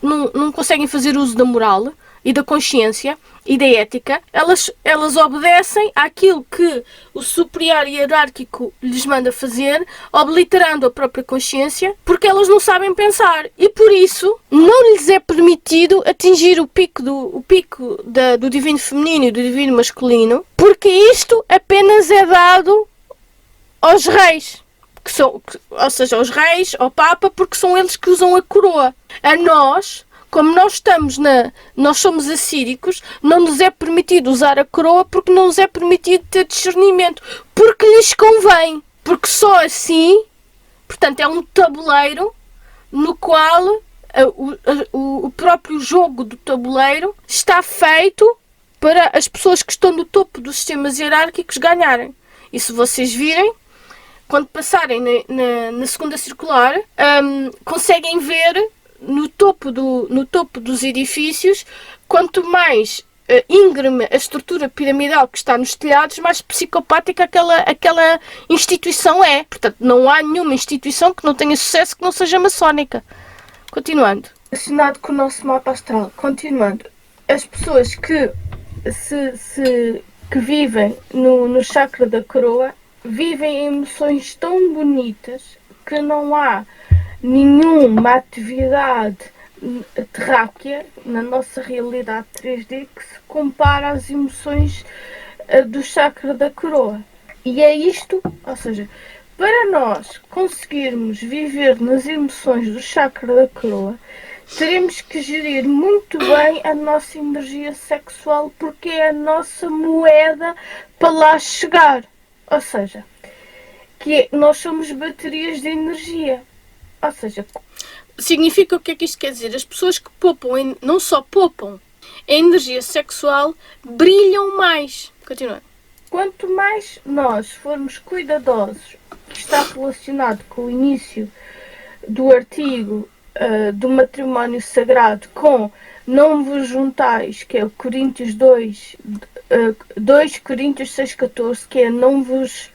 conseguem fazer uso da moral e da consciência e da ética. Elas obedecem àquilo que o superior hierárquico lhes manda fazer, obliterando a própria consciência, porque elas não sabem pensar. E por isso não lhes é permitido atingir o pico do divino feminino e do divino masculino, porque isto apenas é dado aos reis. Ou seja, aos reis, ao Papa, porque são eles que usam a coroa. A nós, como nós somos assíricos, não nos é permitido usar a coroa, porque não nos é permitido ter discernimento, porque lhes convém, porque só assim, portanto, é um tabuleiro no qual o próprio jogo do tabuleiro está feito para as pessoas que estão no topo dos sistemas hierárquicos ganharem. E se vocês virem, quando passarem na segunda circular, conseguem ver no topo dos edifícios, quanto mais íngreme a estrutura piramidal que está nos telhados, mais psicopática aquela instituição é. Portanto, não há nenhuma instituição que não tenha sucesso que não seja maçónica. Continuando. Relacionado com o nosso mapa astral. Continuando. As pessoas que que vivem no chakra da coroa vivem emoções tão bonitas que não há nenhuma atividade terráquea na nossa realidade 3D que se compara às emoções do chakra da coroa. E é isto, ou seja, para nós conseguirmos viver nas emoções do chakra da coroa, teremos que gerir muito bem a nossa energia sexual, porque é a nossa moeda para lá chegar. Ou seja, nós somos baterias de energia. Ou seja, significa o que é que isto quer dizer? As pessoas que poupam, não só poupam a energia sexual, brilham mais. Continua. Quanto mais nós formos cuidadosos, que está relacionado com o início do artigo do matrimónio sagrado com não vos juntais, que é o Coríntios 2 Coríntios 6,14, que é não vos...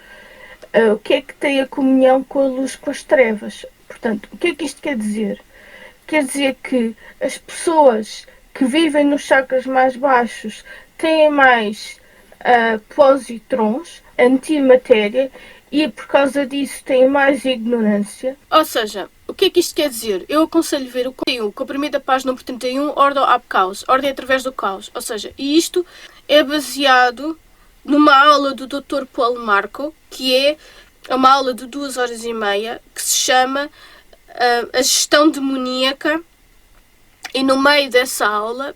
o que é que tem a comunhão com a luz, com as trevas? Portanto, o que é que isto quer dizer? Quer dizer que as pessoas que vivem nos chakras mais baixos têm mais positrons, antimatéria, e por causa disso têm mais ignorância. Ou seja, o que é que isto quer dizer? Eu aconselho ver o comprimido da página número 31, Ordo ab Caos, ordem através do caos. Ou seja, e isto é baseado numa aula do Dr. Paulo Marco, que é uma aula de 2h30, que se chama a gestão demoníaca, e no meio dessa aula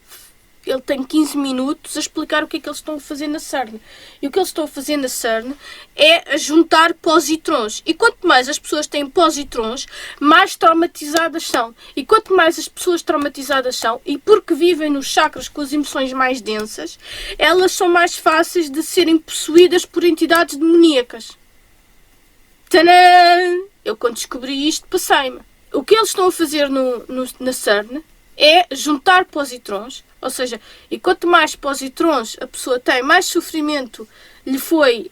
ele tem 15 minutos a explicar o que é que eles estão a fazer na CERN. E o que eles estão a fazer na CERN é a juntar positrons. E quanto mais as pessoas têm positrons, mais traumatizadas são. E quanto mais as pessoas traumatizadas são, e porque vivem nos chakras com as emoções mais densas, elas são mais fáceis de serem possuídas por entidades demoníacas. Tadã! Eu, quando descobri isto, passei-me. O que eles estão a fazer na CERN é juntar positrons, ou seja, e quanto mais positrons a pessoa tem, mais sofrimento lhe foi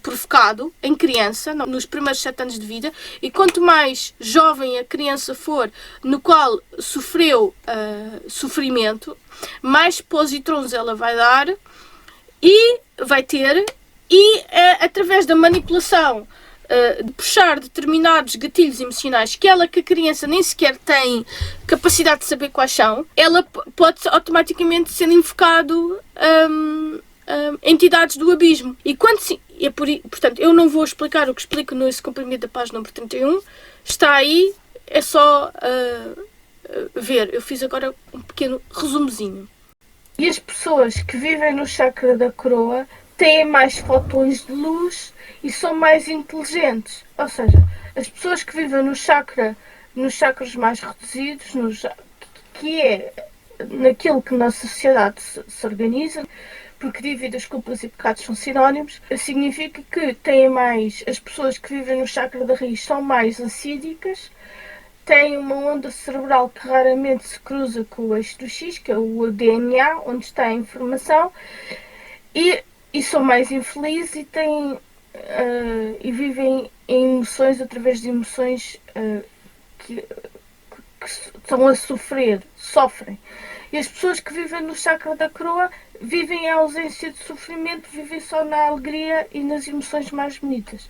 provocado em criança, nos primeiros 7 anos de vida, e quanto mais jovem a criança for, no qual sofreu sofrimento, mais positrons ela vai dar e vai ter, e através da manipulação de puxar determinados gatilhos emocionais que a criança nem sequer tem capacidade de saber quais são, ela pode automaticamente ser invocado entidades do abismo. E quando portanto, eu não vou explicar o que explico nesse comprimido da página número 31, está aí, é só ver. Eu fiz agora um pequeno resumozinho. E as pessoas que vivem no chakra da coroa têm mais fotões de luz e são mais inteligentes. Ou seja, as pessoas que vivem nos chakras mais reduzidos, que é naquilo que na sociedade se organiza, porque dívidas, culpas e pecados são sinónimos, significa que têm mais, as pessoas que vivem no chakra da raiz são mais acídicas, têm uma onda cerebral que raramente se cruza com o eixo do X, que é o DNA, onde está a informação, e são mais infelizes e têm e vivem em emoções através de emoções que estão a sofrem. E as pessoas que vivem no chakra da coroa vivem a ausência de sofrimento, vivem só na alegria e nas emoções mais bonitas.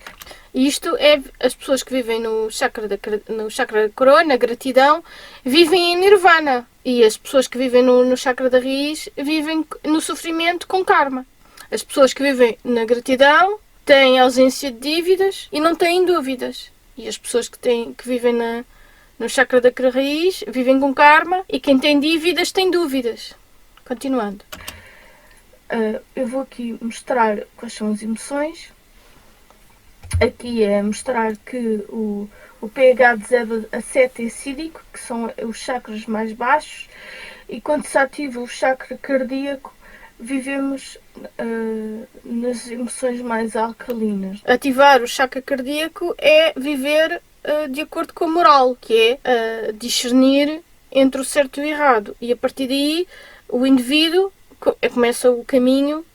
E isto é as pessoas que vivem no chakra da coroa, na gratidão, vivem em nirvana. E as pessoas que vivem no chakra da raiz vivem no sofrimento com karma. As pessoas que vivem na gratidão têm ausência de dívidas e não têm dúvidas. E as pessoas que vivem no chakra da raiz vivem com karma e quem tem dívidas tem dúvidas. Continuando. Eu vou aqui mostrar quais são as emoções. Aqui é mostrar que o pH de 0 a 7 é acídico, que são os chakras mais baixos, e quando se ativa o chakra cardíaco, vivemos nas emoções mais alcalinas. Ativar o chakra cardíaco é viver de acordo com a moral, que é discernir entre o certo e o errado. E a partir daí o indivíduo começa o caminho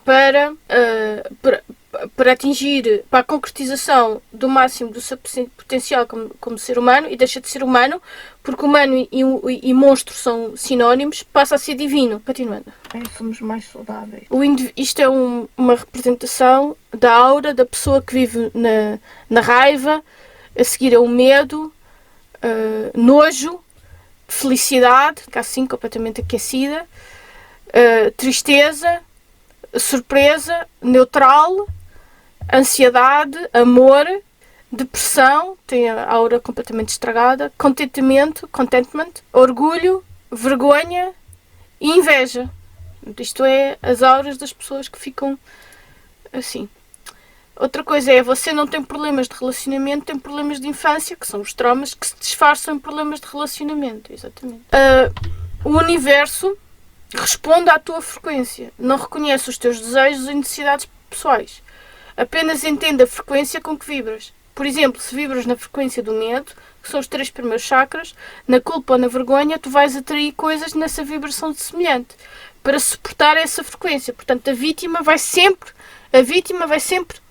para atingir, para a concretização do máximo do seu potencial como ser humano, e deixa de ser humano, porque humano e monstro são sinónimos, passa a ser divino. Continuando. Somos mais saudáveis. Isto é uma representação da aura da pessoa que vive na raiva, a seguir é o medo, nojo, felicidade, que assim completamente aquecida, tristeza, surpresa, neutral, ansiedade, amor, depressão, tem a aura completamente estragada, contentment, orgulho, vergonha e inveja. Isto é as auras das pessoas que ficam assim. Outra coisa é, você não tem problemas de relacionamento, tem problemas de infância, que são os traumas que se disfarçam em problemas de relacionamento. Exatamente. O universo responde à tua frequência, não reconhece os teus desejos e necessidades pessoais. Apenas entende a frequência com que vibras. Por exemplo, se vibras na frequência do medo, que são os 3 primeiros chakras, na culpa ou na vergonha, tu vais atrair coisas nessa vibração semelhante para suportar essa frequência. Portanto, a vítima vai sempre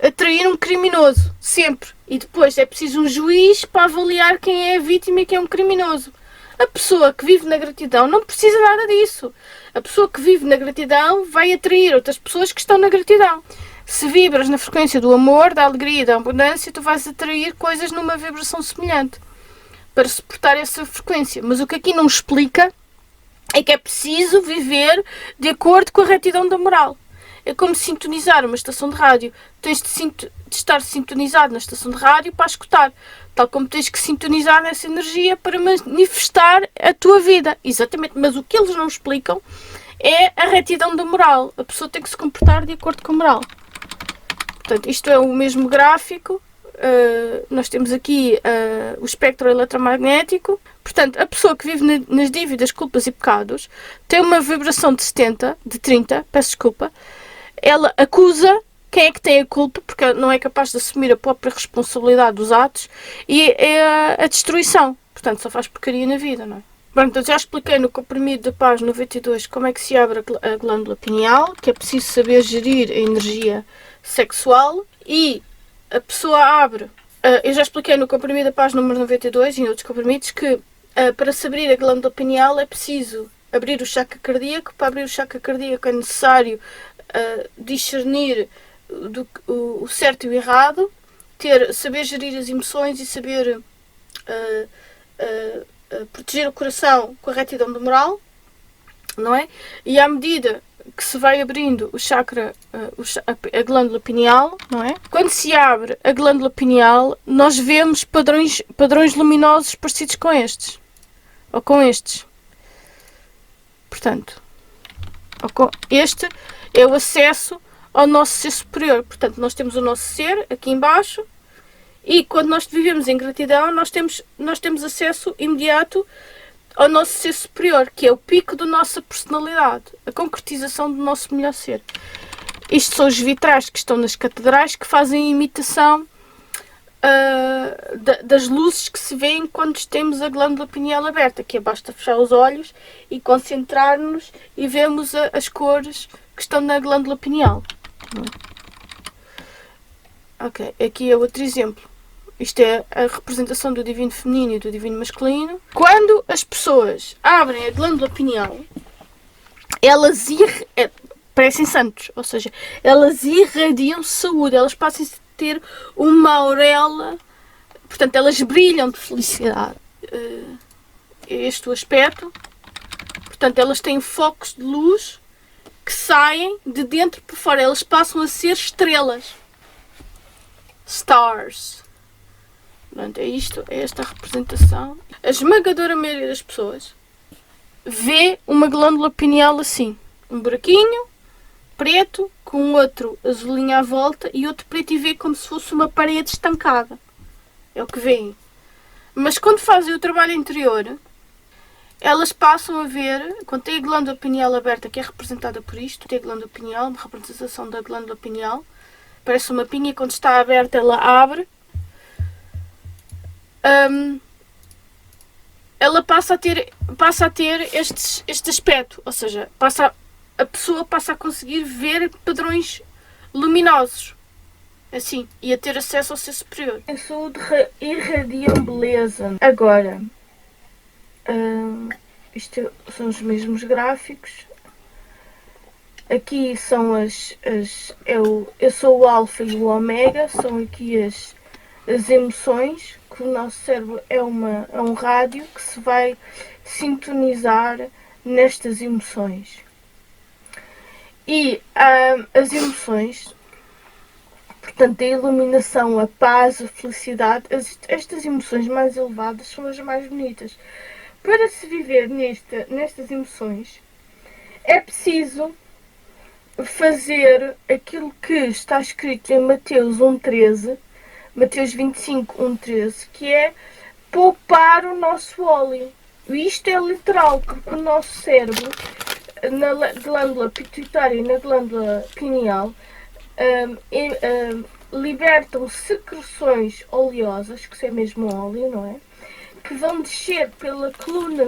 atrair um criminoso. Sempre. E depois é preciso um juiz para avaliar quem é a vítima e quem é um criminoso. A pessoa que vive na gratidão não precisa nada disso. A pessoa que vive na gratidão vai atrair outras pessoas que estão na gratidão. Se vibras na frequência do amor, da alegria e da abundância, tu vais atrair coisas numa vibração semelhante para suportar essa frequência. Mas o que aqui não explica é que é preciso viver de acordo com a retidão da moral. É como sintonizar uma estação de rádio. Tens de estar sintonizado na estação de rádio para escutar. Tal como tens que sintonizar nessa energia para manifestar a tua vida. Exatamente. Mas o que eles não explicam é a retidão da moral. A pessoa tem que se comportar de acordo com a moral. Portanto, isto é o mesmo gráfico. Nós temos aqui o espectro eletromagnético. Portanto, a pessoa que vive nas dívidas, culpas e pecados tem uma vibração de 30, peço desculpa. Ela acusa quem é que tem a culpa, porque não é capaz de assumir a própria responsabilidade dos atos, e é a destruição. Portanto, só faz porcaria na vida, não é? Bom, então já expliquei no comprimido da página 92 como é que se abre a glândula pineal, que é preciso saber gerir a energia sexual, e a pessoa abre. Eu já expliquei no comprimido da página número 92 e em outros comprimidos que para se abrir a glândula pineal é preciso abrir o chakra cardíaco. Para abrir o chakra cardíaco é necessário discernir o certo e o errado, saber gerir as emoções e saber proteger o coração com a retidão da moral, não é? E à medida que se vai abrindo o chakra, a glândula pineal, não é? Quando se abre a glândula pineal, nós vemos padrões luminosos parecidos com estes, ou com estes. Portanto, este é o acesso ao nosso ser superior. Portanto, nós temos o nosso ser aqui embaixo, e quando nós vivemos em gratidão, nós temos acesso imediato ao nosso ser superior, que é o pico da nossa personalidade, a concretização do nosso melhor ser. Isto são os vitrais que estão nas catedrais que fazem a imitação das luzes que se vêem quando temos a glândula pineal aberta, que é basta fechar os olhos e concentrar-nos e vemos as cores que estão na glândula pineal. Ok, aqui é outro exemplo. Isto é a representação do divino feminino e do divino masculino. Quando as pessoas abrem a glândula pineal, elas parecem santos, ou seja, elas irradiam saúde, elas passam a ter uma auréola, portanto, elas brilham de felicidade. É este o aspecto. Portanto, elas têm focos de luz que saem de dentro para fora, elas passam a ser estrelas. Stars. Portanto, é isto, é esta representação. A esmagadora maioria das pessoas vê uma glândula pineal assim, um buraquinho preto com outro azulinho à volta e outro preto, e vê como se fosse uma parede estancada. É o que veem. Mas quando fazem o trabalho interior, elas passam a ver, quando tem a glândula pineal aberta, que é representada por isto, tem a glândula pineal, uma representação da glândula pineal, parece uma pinha, e quando está aberta ela abre. Ela passa a ter este aspecto, ou seja, a pessoa passa a conseguir ver padrões luminosos, assim, e a ter acesso ao ser superior. A saúde irradiam beleza. Agora, isto são os mesmos gráficos. Aqui são eu sou o alfa e o ômega, são aqui as emoções, que o nosso cérebro é um rádio que se vai sintonizar nestas emoções. E as emoções, portanto, a iluminação, a paz, a felicidade, estas emoções mais elevadas são as mais bonitas. Para se viver nestas emoções, é preciso fazer aquilo que está escrito em Mateus 1,13, Mateus 25, 1,13, que é poupar o nosso óleo. Isto é literal, porque o nosso cérebro, na glândula pituitária e na glândula pineal, libertam secreções oleosas, que é mesmo óleo, não é? Que vão descer pela coluna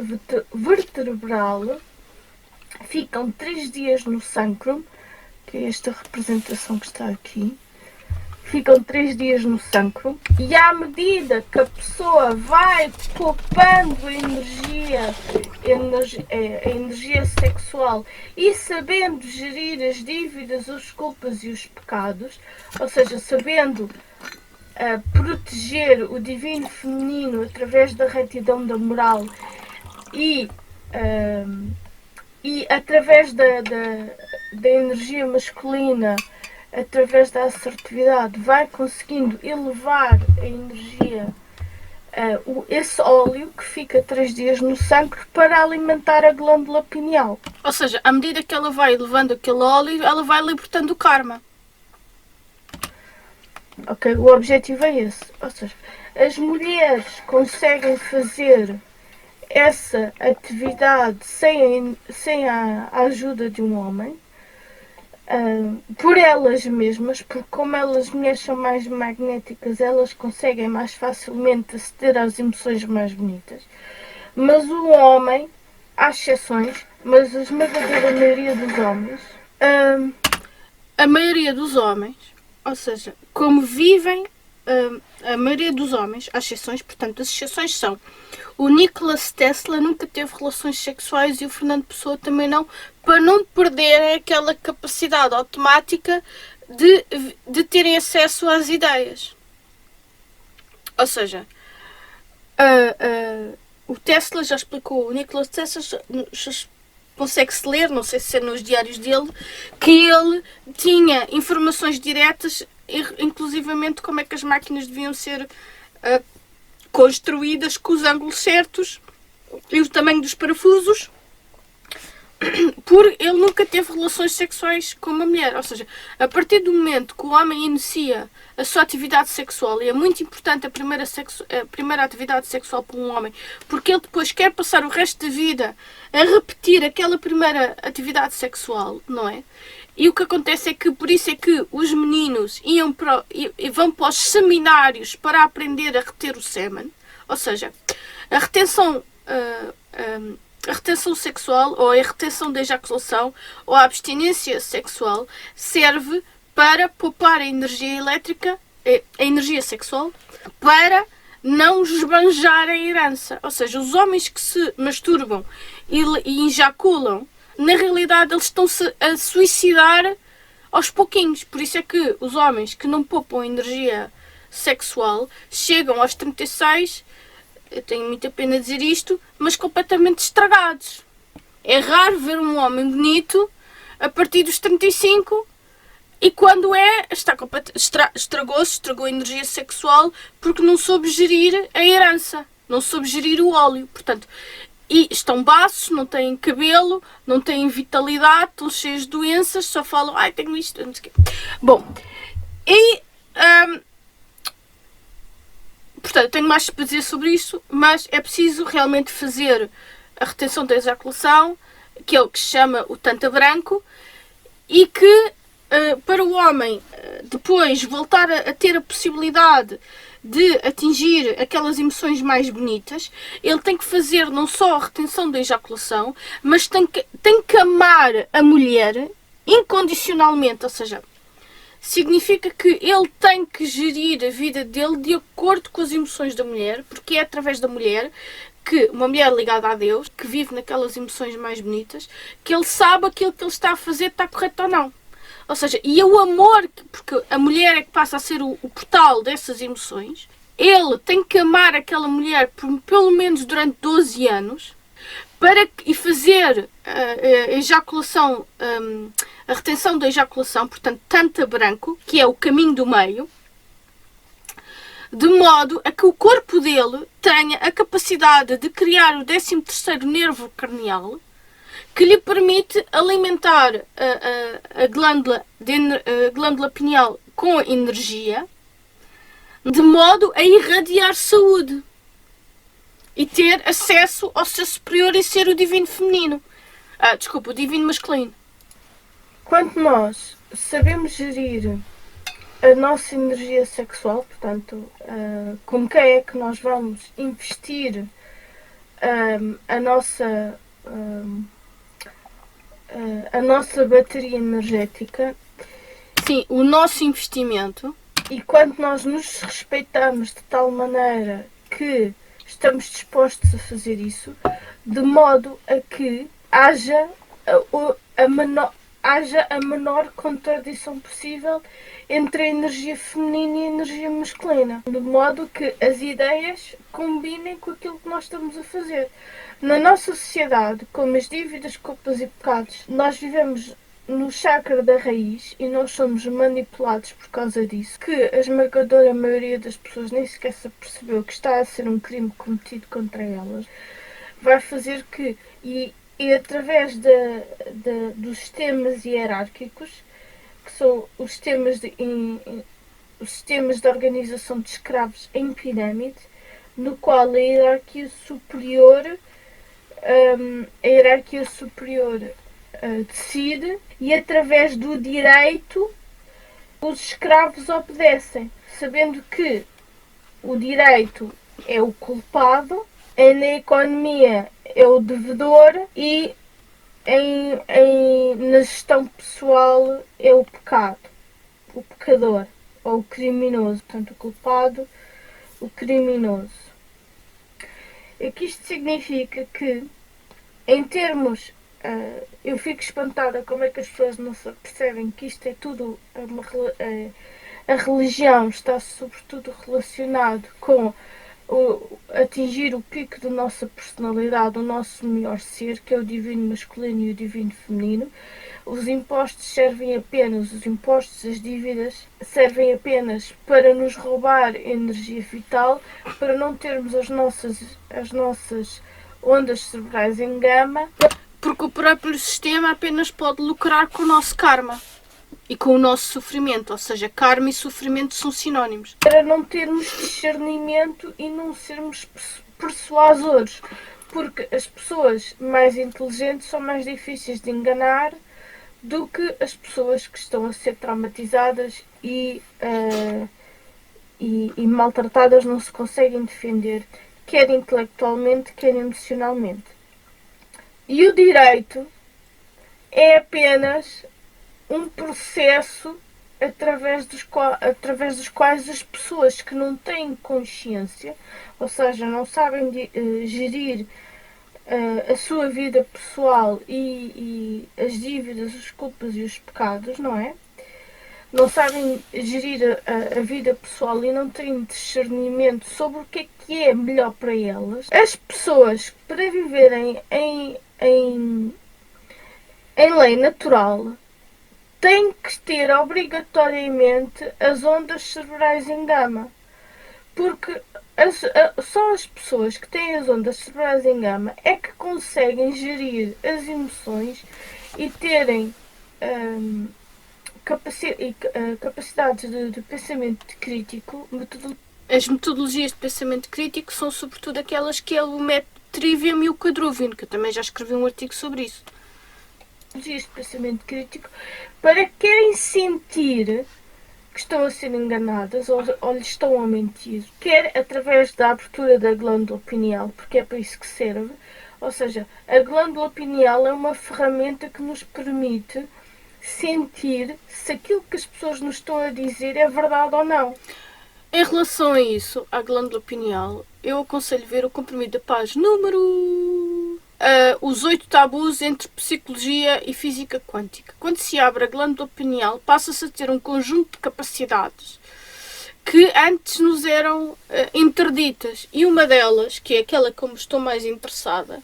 vertebral, ficam 3 dias no sâncro, que é esta representação que está aqui. Ficam 3 dias no sâncro, e à medida que a pessoa vai poupando a energia sexual e sabendo gerir as dívidas, as culpas e os pecados, ou seja, sabendo proteger o divino feminino através da retidão da moral e através da energia masculina, através da assertividade, vai conseguindo elevar a energia, esse óleo que fica 3 dias no sangue para alimentar a glândula pineal. Ou seja, à medida que ela vai elevando aquele óleo, ela vai libertando o karma. Ok, o objetivo é esse. Ou seja, as mulheres conseguem fazer essa atividade sem a ajuda de um homem, por elas mesmas, porque como elas mulheres são mais magnéticas, elas conseguem mais facilmente aceder às emoções mais bonitas. Mas o homem, há exceções, mas a esmagadora maioria dos homens, a maioria dos homens, ou seja, como vivem, a maioria dos homens, há exceções, portanto, as exceções são: o Nikola Tesla nunca teve relações sexuais e o Fernando Pessoa também não, para não perderem aquela capacidade automática de terem acesso às ideias. Ou seja, o Tesla já explicou, o Nikola Tesla consegue-se ler, não sei se é nos diários dele, que ele tinha informações diretas, inclusivamente como é que as máquinas deviam ser construídas com os ângulos certos e o tamanho dos parafusos, por ele nunca teve relações sexuais com uma mulher. Ou seja, a partir do momento que o homem inicia a sua atividade sexual, e é muito importante a primeira atividade sexual para um homem, porque ele depois quer passar o resto da vida a repetir aquela primeira atividade sexual, não é? E o que acontece é que, por isso é que os meninos vão para os seminários para aprender a reter o sêmen. Ou seja, a retenção sexual, ou a retenção da ejaculação, ou a abstinência sexual, serve para poupar a energia elétrica, a energia sexual, para não esbanjar a herança. Ou seja, os homens que se masturbam e ejaculam, na realidade eles estão-se a suicidar aos pouquinhos. Por isso é que os homens que não poupam energia sexual chegam aos 36, eu tenho muita pena de dizer isto, mas completamente estragados. É raro ver um homem bonito a partir dos 35 e quando estragou a energia sexual porque não soube gerir a herança, não soube gerir o óleo. Portanto, e estão baços, não têm cabelo, não têm vitalidade, estão cheios de doenças, só falam, ai, tenho isto, não sei o quê. Bom, e portanto, tenho mais para dizer sobre isso, mas é preciso realmente fazer a retenção da ejaculação, que é o que se chama o tanta branco, e que para o homem depois voltar a ter a possibilidade de atingir aquelas emoções mais bonitas, ele tem que fazer não só a retenção da ejaculação, mas tem que amar a mulher incondicionalmente, ou seja, significa que ele tem que gerir a vida dele de acordo com as emoções da mulher, porque é através da mulher, que uma mulher ligada a Deus, que vive naquelas emoções mais bonitas, que ele sabe aquilo que ele está a fazer está correto ou não. Ou seja, e é o amor, porque a mulher é que passa a ser o portal dessas emoções, ele tem que amar aquela mulher por pelo menos durante 12 anos, e fazer a ejaculação, a retenção da ejaculação, portanto, tanta branco, que é o caminho do meio, de modo a que o corpo dele tenha a capacidade de criar o 13º nervo cranial, que lhe permite alimentar a glândula pineal com energia, de modo a irradiar saúde e ter acesso ao seu superior e ser o divino feminino. O divino masculino. Quando nós sabemos gerir a nossa energia sexual, portanto, com quem é que nós vamos investir a nossa bateria energética. Sim, o nosso investimento. E quando nós nos respeitamos de tal maneira que estamos dispostos a fazer isso, de modo a que haja a menor contradição possível entre a energia feminina e a energia masculina, de modo que as ideias combinem com aquilo que nós estamos a fazer. Na nossa sociedade, como as dívidas, culpas e pecados, nós vivemos no chakra da raiz e nós somos manipulados por causa disso, que a esmagadora maioria das pessoas nem sequer se percebeu que está a ser um crime cometido contra elas, vai fazer que, e através dos sistemas hierárquicos, que são os sistemas de organização de escravos em pirâmide, no qual a hierarquia superior decide, e através do direito os escravos obedecem, sabendo que o direito é o culpado, na economia é o devedor e na gestão pessoal é o pecado, o pecador ou o criminoso, portanto o culpado, o criminoso. É que isto significa que, em termos, eu fico espantada como é que as pessoas não se percebem que isto é tudo, a religião está sobretudo relacionado com atingir o pico da nossa personalidade, o nosso melhor ser, que é o divino masculino e o divino feminino. Os impostos, as dívidas, servem apenas para nos roubar energia vital, para não termos as nossas ondas cerebrais em gama. Porque o próprio sistema apenas pode lucrar com o nosso karma e com o nosso sofrimento, ou seja, karma e sofrimento são sinónimos. Para não termos discernimento e não sermos persuasores, porque as pessoas mais inteligentes são mais difíceis de enganar do que as pessoas que estão a ser traumatizadas e maltratadas não se conseguem defender, quer intelectualmente, quer emocionalmente. E o direito é apenas um processo através dos quais as pessoas que não têm consciência, ou seja, não sabem gerir a sua vida pessoal e as dívidas, as culpas e os pecados, não é? Não sabem gerir a vida pessoal e não têm discernimento sobre o que é melhor para elas. As pessoas, para viverem em lei natural, têm que ter obrigatoriamente as ondas cerebrais em gama. Porque só as pessoas que têm as ondas cerebrais em gama é que conseguem gerir as emoções e terem capacidades de pensamento crítico. As metodologias de pensamento crítico são sobretudo aquelas que é o método Trivium e o Quadrivium, que eu também já escrevi um artigo sobre isso. De pensamento crítico, para querem sentir que estão a ser enganadas ou lhes estão a mentir, quer através da abertura da glândula pineal, porque é para isso que serve. Ou seja, a glândula pineal é uma ferramenta que nos permite sentir se aquilo que as pessoas nos estão a dizer é verdade ou não. Em relação a isso, à glândula pineal, eu aconselho ver o comprimido da paz número... os 8 tabus entre psicologia e física quântica. Quando se abre a glândula pineal, passa-se a ter um conjunto de capacidades que antes nos eram interditas. E uma delas, que é aquela que eu me estou mais interessada,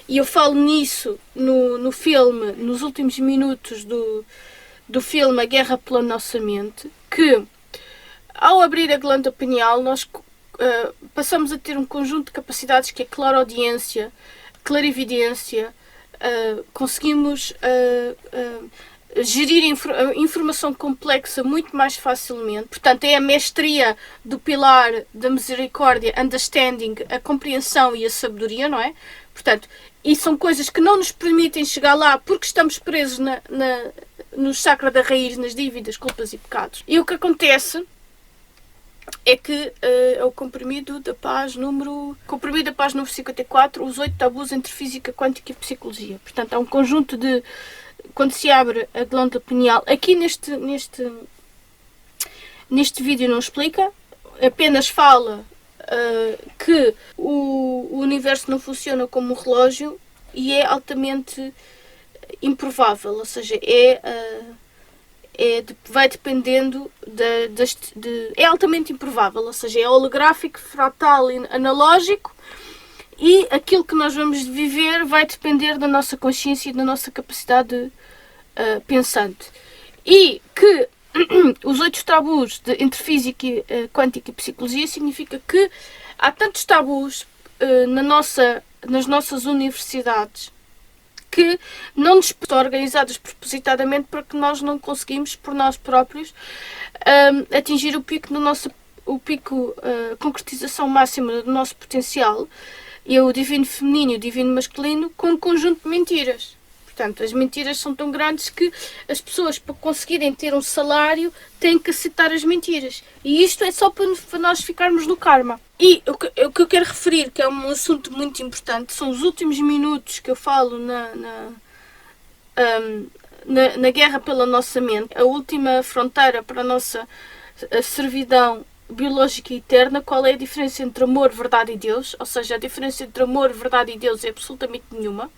e eu falo nisso no filme, nos últimos minutos do filme A Guerra pela Nossa Mente, que ao abrir a glândula pineal nós passamos a ter um conjunto de capacidades que é clareaudiência, clarividência, conseguimos gerir informação complexa muito mais facilmente. Portanto, é a mestria do pilar da misericórdia, understanding, a compreensão e a sabedoria, não é? Portanto, e são coisas que não nos permitem chegar lá porque estamos presos no chakra da raiz, nas dívidas, culpas e pecados. E o que acontece é que é o comprimido da paz número 54, os 8 tabus entre física quântica e psicologia. Portanto, há um conjunto de... Quando se abre a glândula pineal, aqui neste vídeo não explica, apenas fala que o universo não funciona como um relógio e é altamente improvável, ou seja, vai dependendo é altamente improvável, ou seja, é holográfico, fratal e analógico, e aquilo que nós vamos viver vai depender da nossa consciência e da nossa capacidade pensante. E que os 8 tabus entre física quântica e psicologia significa que há tantos tabus nas nossas universidades que não nos estão organizadas propositadamente para que nós não conseguimos, por nós próprios, atingir o pico concretização máxima do nosso potencial, e o divino feminino e o divino masculino, com um conjunto de mentiras. Portanto, as mentiras são tão grandes que as pessoas, para conseguirem ter um salário, têm que aceitar as mentiras. E isto é só para nós ficarmos no karma. E o que eu quero referir, que é um assunto muito importante, são os últimos minutos que eu falo na guerra pela nossa mente, a última fronteira para a nossa servidão biológica e eterna. Qual é a diferença entre amor, verdade e Deus? Ou seja, a diferença entre amor, verdade e Deus é absolutamente nenhuma.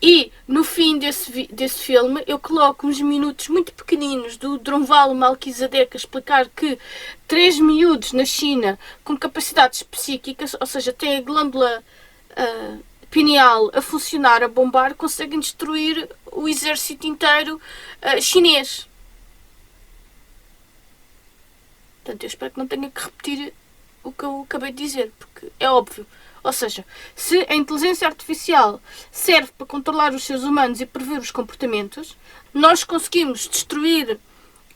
E no fim desse filme eu coloco uns minutos muito pequeninos do Drunvalo Melquisedeque a explicar que 3 miúdos na China com capacidades psíquicas, ou seja, têm a glândula pineal a funcionar, a bombar, conseguem destruir o exército inteiro chinês. Portanto, eu espero que não tenha que repetir o que eu acabei de dizer, porque é óbvio. Ou seja, se a inteligência artificial serve para controlar os seres humanos e prever os comportamentos, nós conseguimos destruir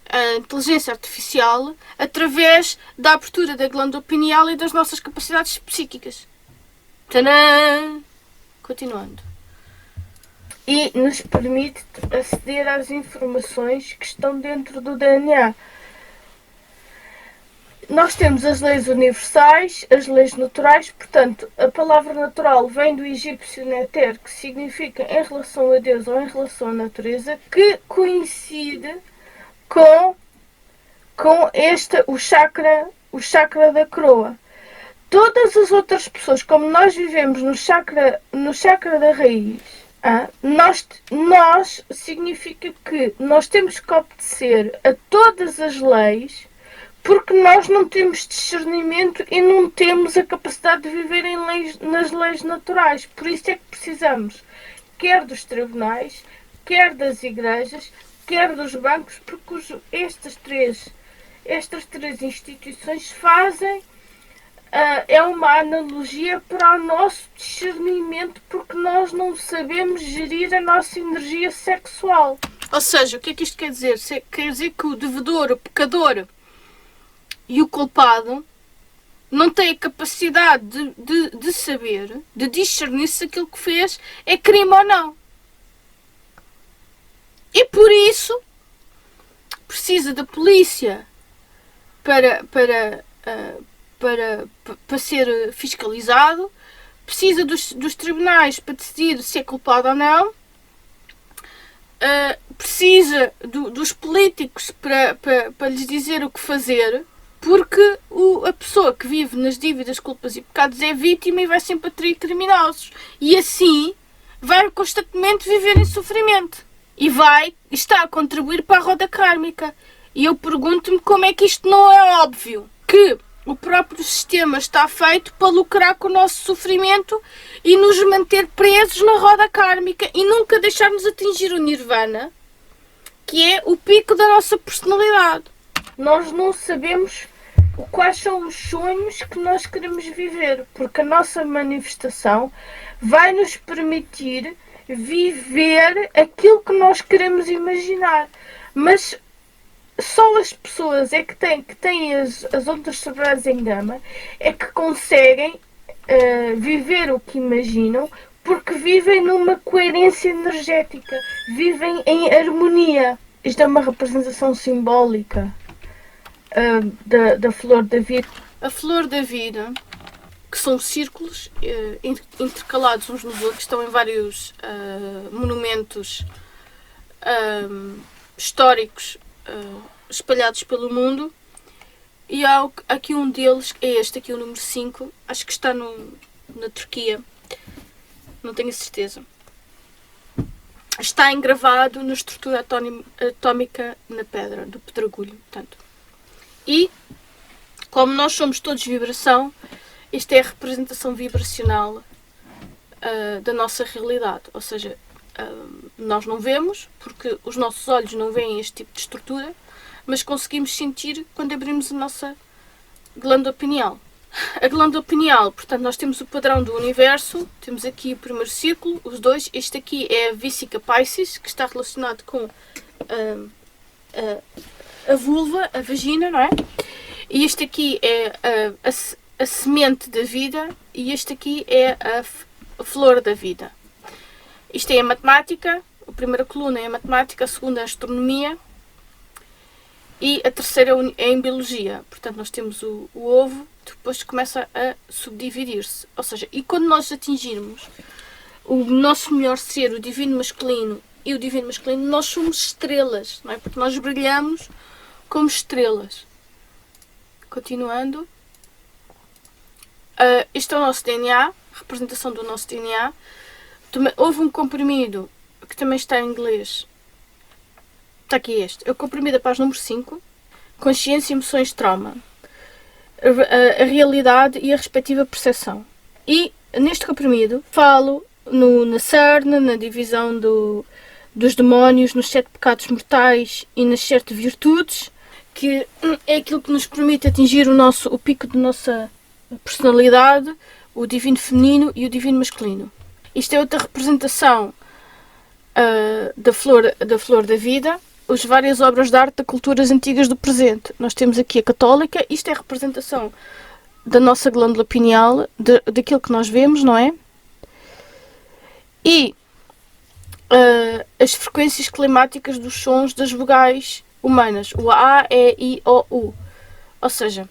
a inteligência artificial através da abertura da glândula pineal e das nossas capacidades psíquicas. Tadã! Continuando. E nos permite aceder às informações que estão dentro do DNA. Nós temos as leis universais, as leis naturais, portanto, a palavra natural vem do egípcio neter, que significa em relação a Deus ou em relação à natureza, que coincide com o chakra da coroa. Todas as outras pessoas, como nós vivemos no chakra da raiz, nós significa que nós temos que obedecer a todas as leis, porque nós não temos discernimento e não temos a capacidade de viver nas leis naturais. Por isso é que precisamos, quer dos tribunais, quer das igrejas, quer dos bancos, porque estas três instituições fazem, é uma analogia para o nosso discernimento, porque nós não sabemos gerir a nossa energia sexual. Ou seja, o que é que isto quer dizer? Quer dizer que o devedor, o pecador e o culpado não têm a capacidade de saber, de discernir se aquilo que fez é crime ou não. E por isso precisa da polícia para ser fiscalizado, precisa dos tribunais para decidir se é culpado ou não, precisa dos políticos para lhes dizer o que fazer, porque a pessoa que vive nas dívidas, culpas e pecados é vítima e vai sempre atrair criminosos. E assim vai constantemente viver em sofrimento. E está a contribuir para a roda kármica. E eu pergunto-me como é que isto não é óbvio. Que o próprio sistema está feito para lucrar com o nosso sofrimento e nos manter presos na roda kármica e nunca deixar-nos atingir o nirvana, que é o pico da nossa personalidade. Nós não sabemos quais são os sonhos que nós queremos viver, porque a nossa manifestação vai nos permitir viver aquilo que nós queremos imaginar. Mas só as pessoas é que têm as ondas cerebrais em gama é que conseguem viver o que imaginam, porque vivem numa coerência energética, vivem em harmonia. Isto é uma representação simbólica da flor da vida. A flor da vida, que são círculos intercalados uns nos outros, estão em vários monumentos históricos espalhados pelo mundo, e há aqui um deles, é este aqui, o número 5, acho que está na Turquia, não tenho a certeza. Está engravado na estrutura atómica na pedra, do pedregulho, portanto. E, como nós somos todos vibração, isto é a representação vibracional da nossa realidade. Ou seja, nós não vemos, porque os nossos olhos não veem este tipo de estrutura, mas conseguimos sentir quando abrimos a nossa glândula pineal. A glândula pineal, portanto, nós temos o padrão do universo, temos aqui o primeiro círculo, os dois. Este aqui é a Vesica Piscis, que está relacionado com a vulva, a vagina, não é? E este aqui é a semente da vida, e este aqui é a flor da vida. Isto é a matemática, a primeira coluna é a matemática, a segunda é a astronomia e a terceira é em biologia. Portanto, nós temos o ovo, depois começa a subdividir-se. Ou seja, e quando nós atingirmos o nosso melhor ser, o divino masculino e o divino masculino, nós somos estrelas, não é? Porque nós brilhamos como estrelas. Continuando. Este é o nosso DNA, representação do nosso DNA. Houve um comprimido que também está em inglês. Está aqui este. É o comprimido da página número 5. Consciência, emoções, trauma. A realidade e a respectiva percepção. E neste comprimido falo na CERN, na divisão dos demónios, nos 7 pecados mortais e nas 7 virtudes, que é aquilo que nos permite atingir o pico da nossa personalidade, o divino feminino e o divino masculino. Isto é outra representação da flor da vida, as várias obras de arte de culturas antigas do presente. Nós temos aqui a católica, isto é a representação da nossa glândula pineal, daquilo que nós vemos, não é? E as frequências climáticas dos sons das vogais humanas, o A, E, I, O, U. Ou seja,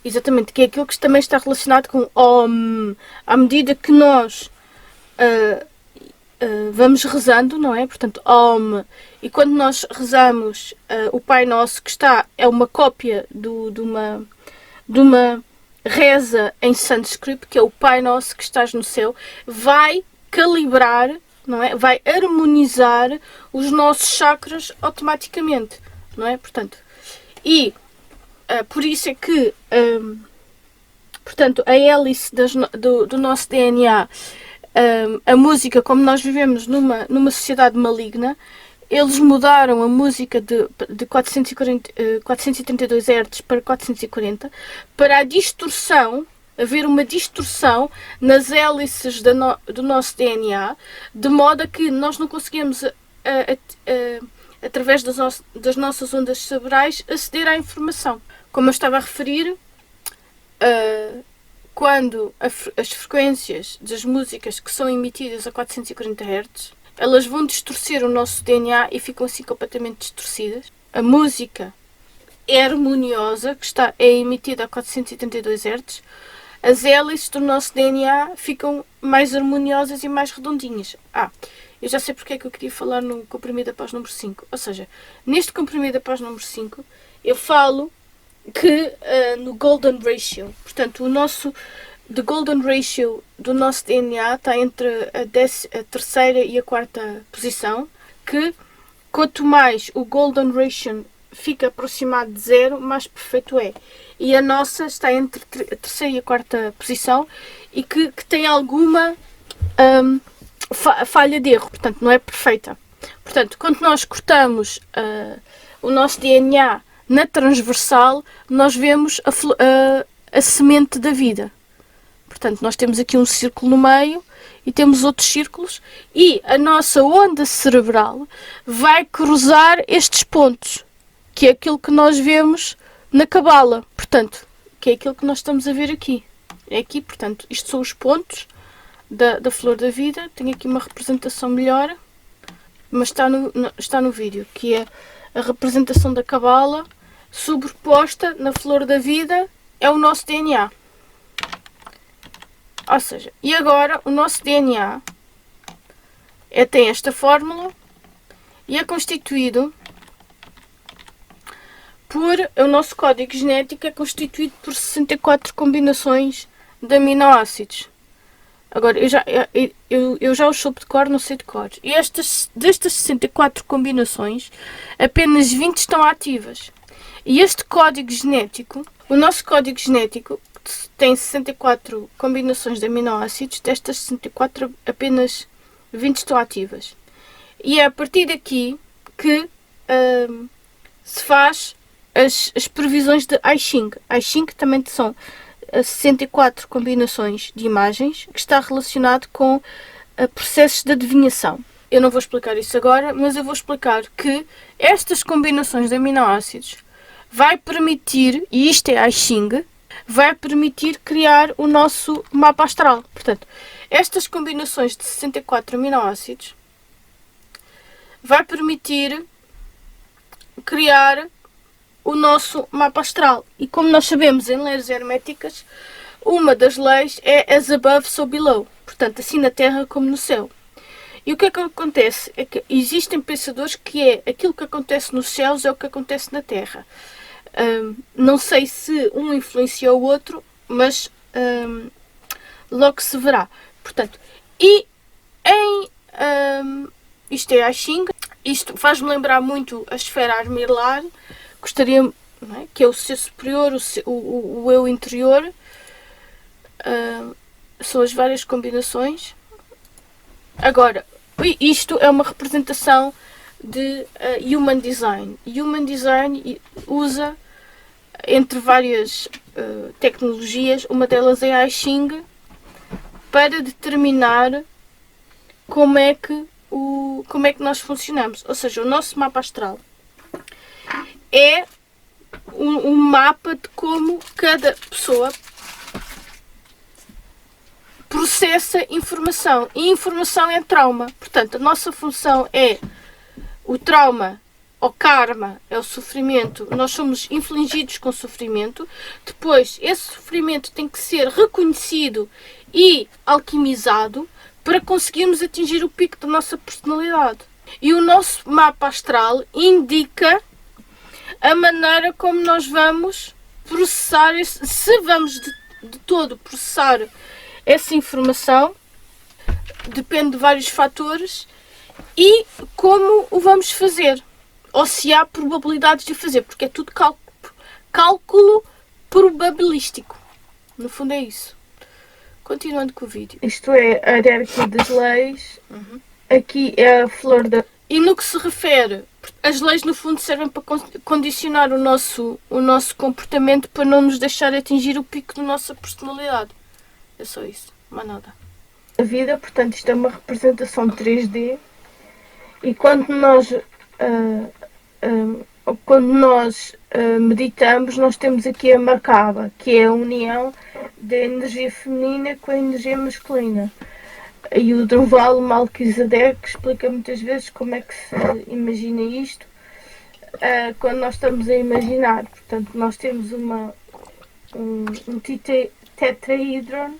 exatamente, que é aquilo que também está relacionado com OM. À medida que nós vamos rezando, não é? Portanto, OM. E quando nós rezamos o Pai Nosso, que é uma cópia de uma reza em sânscrito, que é o Pai Nosso que estás no céu, vai calibrar, não é? Vai harmonizar os nossos chakras automaticamente, não é? Portanto, e por isso é que, portanto, a hélice do nosso DNA, a música, como nós vivemos numa sociedade maligna, eles mudaram a música de 432 Hz para 440 para a distorção, haver uma distorção nas hélices do nosso DNA, de modo a que nós não conseguimos, através das nossas ondas cerebrais, aceder à informação. Como eu estava a referir, quando as frequências das músicas que são emitidas a 440 Hz, elas vão distorcer o nosso DNA e ficam assim completamente distorcidas. A música é harmoniosa, que é emitida a 472 Hz, as hélices do nosso DNA ficam mais harmoniosas e mais redondinhas. Eu já sei porque é que eu queria falar no comprimido após número 5. Ou seja, neste comprimido após número 5, eu falo que no Golden Ratio, portanto, The Golden Ratio do nosso DNA está entre a terceira e a quarta posição, que quanto mais o Golden Ratio fica aproximado de 0, mais perfeito é. E a nossa está entre a terceira e a quarta posição e que tem alguma falha de erro, portanto não é perfeita. Portanto, quando nós cortamos o nosso DNA na transversal, nós vemos a semente da vida. Portanto, nós temos aqui um círculo no meio e temos outros círculos e a nossa onda cerebral vai cruzar estes pontos, que é aquilo que nós vemos na cabala. Portanto, que é aquilo que nós estamos a ver aqui. É aqui, portanto, isto são os pontos da flor da vida. Tenho aqui uma representação melhor, mas está no vídeo, que é a representação da cabala sobreposta na flor da vida, é o nosso DNA. Ou seja, e agora o nosso DNA tem esta fórmula e é constituído o nosso código genético é constituído por 64 combinações de aminoácidos. Agora, eu já os soube de cor, não sei de cor. E destas 64 combinações, apenas 20 estão ativas. E este código genético, o nosso código genético, tem 64 combinações de aminoácidos, destas 64 apenas 20 estão ativas. E é a partir daqui que se faz as previsões de I Ching. I Ching também são 64 combinações de imagens, que está relacionado com processos de adivinhação. Eu não vou explicar isso agora, mas eu vou explicar que estas combinações de aminoácidos vai permitir, e isto é I Ching, vai permitir criar o nosso mapa astral. Portanto, estas combinações de 64 aminoácidos vai permitir criar o nosso mapa astral. E como nós sabemos em leis herméticas, uma das leis é as above, so below. Portanto, assim na Terra como no céu. E o que é que acontece? É que existem pensadores que aquilo que acontece nos céus é o que acontece na Terra. Não sei se um influencia o outro, mas logo se verá. Portanto, isto é I Ching. Isto faz-me lembrar muito a esfera armilar. Gostaria, não é? Que é o ser superior, o eu interior. São as várias combinações. Agora, isto é uma representação de Human Design. Human Design usa, entre várias tecnologias, uma delas é a I Ching, para determinar como é que nós funcionamos. Ou seja, o nosso mapa astral é um mapa de como cada pessoa processa informação. E informação é trauma. Portanto, a nossa função é o trauma, ou karma, é o sofrimento. Nós somos infligidos com sofrimento. Depois, esse sofrimento tem que ser reconhecido e alquimizado para conseguirmos atingir o pico da nossa personalidade. E o nosso mapa astral indica a maneira como nós vamos processar, se vamos de todo processar essa informação, depende de vários fatores, e como o vamos fazer, ou se há probabilidades de fazer, porque é tudo cálculo probabilístico. No fundo é isso. Continuando com o vídeo. Isto é a hierarquia das leis. Aqui é a flor da... E no que se refere, as leis no fundo servem para condicionar o nosso comportamento para não nos deixar atingir o pico da nossa personalidade. É só isso, mais nada. A vida, portanto, isto é uma representação 3D. E quando nós meditamos, nós temos aqui a Merkaba, que é a união da energia feminina com a energia masculina. E o Drunvalo Melquisedeque explica muitas vezes como é que se imagina isto quando nós estamos a imaginar. Portanto, nós temos um tetraedron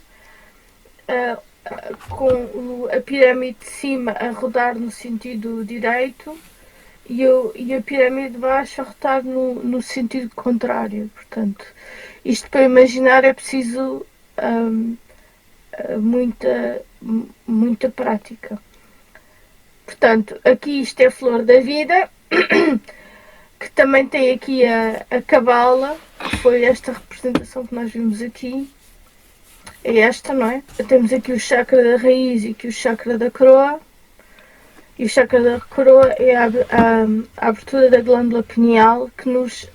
com a pirâmide de cima a rodar no sentido direito e a pirâmide de baixo a rodar no sentido contrário. Portanto, isto para imaginar é preciso muita prática. Portanto, aqui isto é a flor da vida, que também tem aqui a cabala, que foi esta representação que nós vimos aqui. É esta, não é? Temos aqui o chakra da raiz e aqui o chakra da coroa. E o chakra da coroa é a abertura da glândula pineal que nos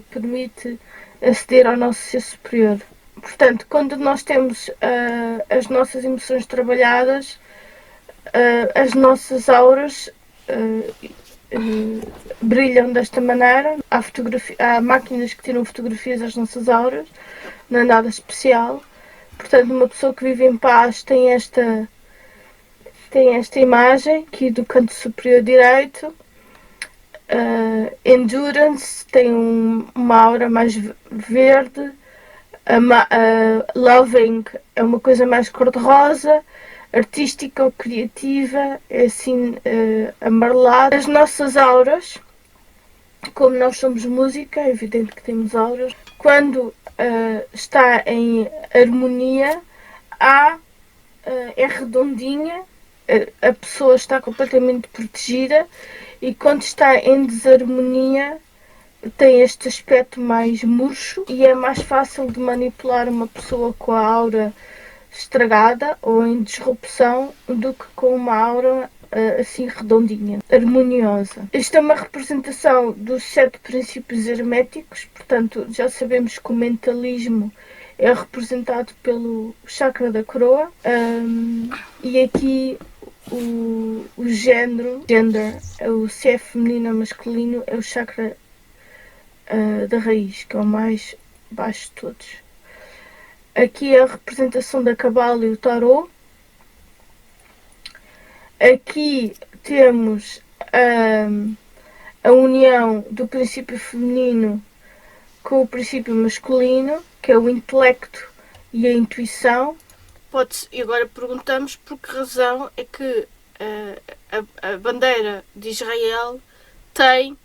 permite aceder ao nosso ser superior. Portanto, quando nós temos as nossas emoções trabalhadas, as nossas auras brilham desta maneira. Há máquinas que tiram fotografias das nossas auras, não é nada especial. Portanto, uma pessoa que vive em paz tem esta imagem aqui do canto superior direito. Endurance tem uma aura mais verde. Loving é uma coisa mais cor-de-rosa. Artística ou criativa é assim amarelada. As nossas auras, como nós somos música, é evidente que temos auras. Quando está em harmonia, é redondinha, a pessoa está completamente protegida, e quando está em desarmonia tem este aspecto mais murcho e é mais fácil de manipular uma pessoa com a aura estragada ou em disrupção do que com uma aura assim redondinha, harmoniosa. Isto é uma representação dos 7 princípios herméticos. Portanto, já sabemos que o mentalismo é representado pelo chakra da coroa, e aqui o gender, se é feminino ou masculino, é o chakra da raiz, que é o mais baixo de todos. Aqui é a representação da cabala e o tarô. Aqui temos a união do princípio feminino com o princípio masculino, que é o intelecto e a intuição. E agora perguntamos por que razão é que a bandeira de Israel tem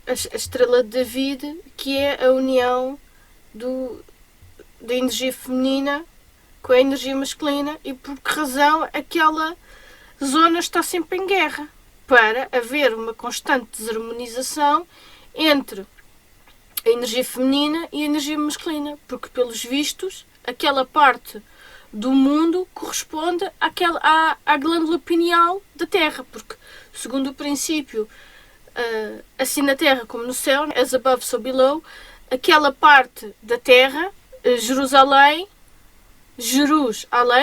a estrela de David, que é a união da energia feminina com a energia masculina, e por que razão aquela zona está sempre em guerra, para haver uma constante desarmonização entre a energia feminina e a energia masculina, porque pelos vistos aquela parte do mundo corresponde à glândula pineal da Terra, porque segundo o princípio assim na Terra como no céu, as above so below, aquela parte da Terra Jerusalém,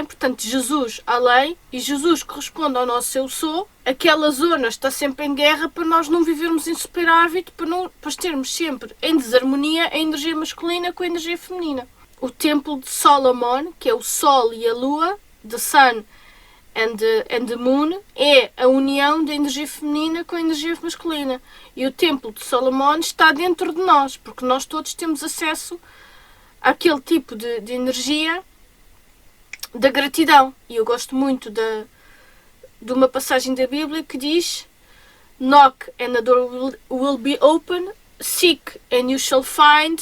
portanto Jesus, além, e Jesus corresponde ao nosso eu sou. Aquela zona está sempre em guerra para nós não vivermos em superávit, para termos sempre em desarmonia a energia masculina com a energia feminina. O templo de Salomão, que é o Sol e a Lua, the Sun and the Moon, é a união da energia feminina com a energia masculina. E o templo de Salomão está dentro de nós, porque nós todos temos acesso àquele tipo de energia da gratidão. E eu gosto muito de uma passagem da Bíblia que diz: Knock and the door will be open, seek and you shall find,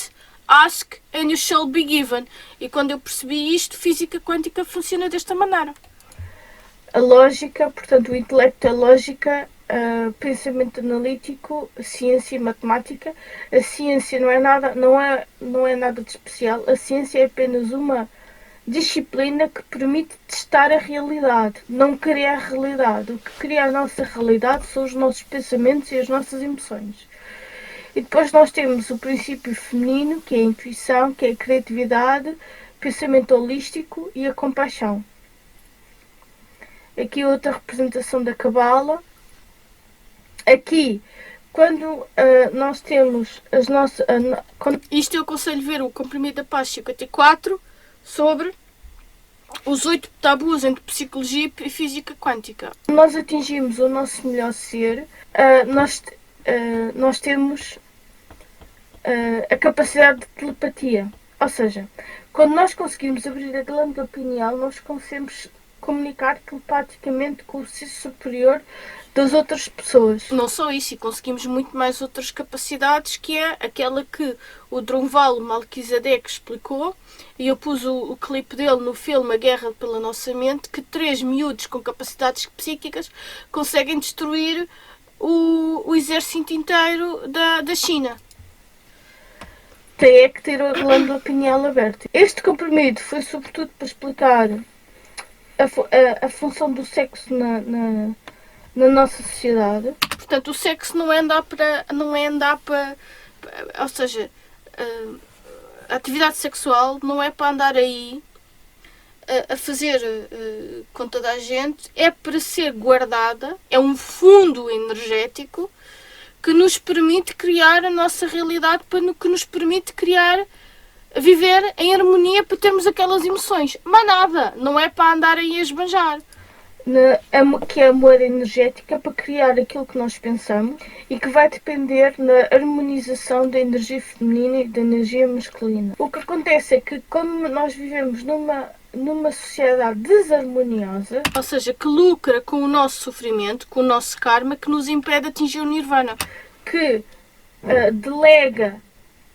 ask and you shall be given. E quando eu percebi isto, física quântica funciona desta maneira. A lógica, portanto, o intelecto é lógica, pensamento analítico, ciência e matemática. A ciência não é nada de especial. A ciência é apenas uma disciplina que permite testar a realidade, não criar a realidade. O que cria a nossa realidade são os nossos pensamentos e as nossas emoções. E depois nós temos o princípio feminino, que é a intuição, que é a criatividade, pensamento holístico e a compaixão. Aqui outra representação da Cabala. Aqui, quando nós temos as nossas... Isto eu aconselho ver o comprimido da paz 54 sobre os 8 tabus entre psicologia e física quântica. Quando nós atingimos o nosso melhor ser, nós temos a capacidade de telepatia. Ou seja, quando nós conseguimos abrir a glândula pineal, nós conseguimos comunicar telepaticamente com o ser superior das outras pessoas. Não só isso, e conseguimos muito mais outras capacidades, que é aquela que o Drunvalo Melquisedeque explicou, e eu pus o clipe dele no filme A Guerra pela Nossa Mente, que 3 miúdos com capacidades psíquicas conseguem destruir o exército inteiro da China. Tem que ter a glândula pineal aberta. Este comprimido foi sobretudo para explicar a função do sexo na nossa sociedade. Portanto, o sexo não é andar para... Ou seja, a atividade sexual não é para andar aí a fazer com toda a gente, é para ser guardada, é um fundo energético que nos permite criar a nossa realidade, que nos permite viver em harmonia para termos aquelas emoções. Mas nada, não é para andar aí a esbanjar. Que é a moeda energética para criar aquilo que nós pensamos e que vai depender na harmonização da energia feminina e da energia masculina. O que acontece é que, como nós vivemos numa sociedade desarmoniosa, ou seja, que lucra com o nosso sofrimento, com o nosso karma, que nos impede de atingir o nirvana, que delega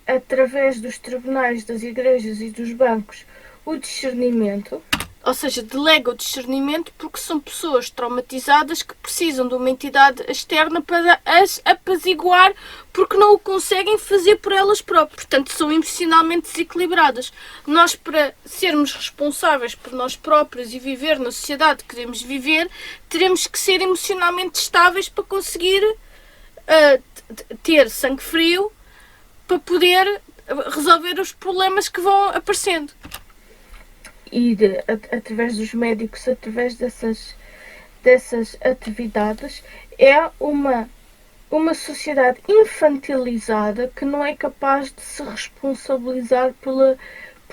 através dos tribunais, das igrejas e dos bancos o discernimento. Ou seja, delega o discernimento porque são pessoas traumatizadas que precisam de uma entidade externa para as apaziguar porque não o conseguem fazer por elas próprias. Portanto, são emocionalmente desequilibradas. Nós, para sermos responsáveis por nós próprios e viver na sociedade que queremos viver, teremos que ser emocionalmente estáveis para conseguir ter sangue frio para poder resolver os problemas que vão aparecendo. E através dos médicos, através dessas atividades, é uma sociedade infantilizada que não é capaz de se responsabilizar por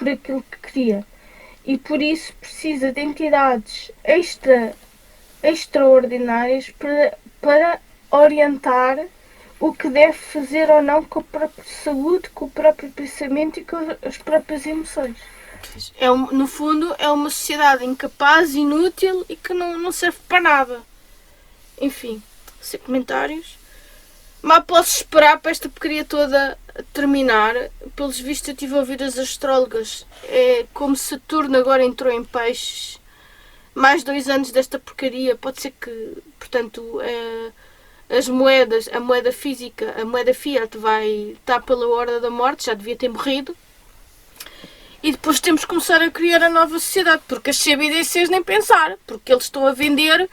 aquilo que cria. E por isso precisa de entidades extraordinárias para orientar o que deve fazer ou não com a própria saúde, com o próprio pensamento e com as próprias emoções. No fundo, é uma sociedade incapaz, inútil e que não serve para nada. Enfim, sem comentários. Mas posso esperar para esta porcaria toda terminar. Pelos vistos, eu estive a ouvir as astrólogas. É como Saturno agora entrou em peixes. Mais 2 anos desta porcaria. Pode ser que, portanto, as moedas, a moeda física, a moeda fiat vai estar pela hora da morte. Já devia ter morrido. E depois temos que começar a criar a nova sociedade, porque as CBDCs nem pensar, porque eles estão a vender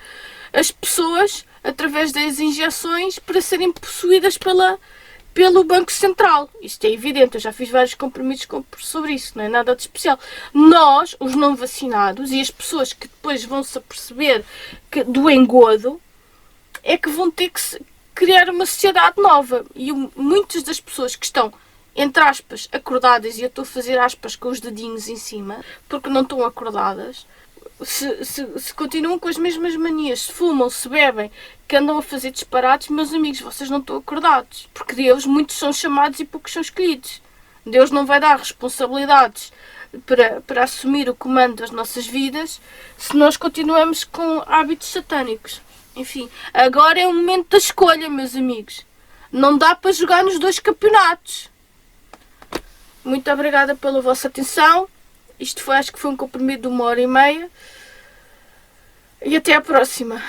as pessoas através das injeções para serem possuídas pela pelo Banco Central. Isto é evidente, eu já fiz vários comprimidos sobre isso, não é nada de especial. Nós, os não vacinados e as pessoas que depois vão se aperceber do engodo, é que vão ter que criar uma sociedade nova. E muitas das pessoas que estão, entre aspas, acordadas, e eu estou a fazer aspas com os dedinhos em cima, porque não estão acordadas, se continuam com as mesmas manias, se fumam, se bebem, que andam a fazer disparates, meus amigos, vocês não estão acordados. Porque Deus, muitos são chamados e poucos são escolhidos. Deus não vai dar responsabilidades para assumir o comando das nossas vidas se nós continuamos com hábitos satânicos. Enfim, agora é o momento da escolha, meus amigos. Não dá para jogar nos dois campeonatos. Muito obrigada pela vossa atenção. Isto acho que foi um comprimido de 1h30. E até à próxima.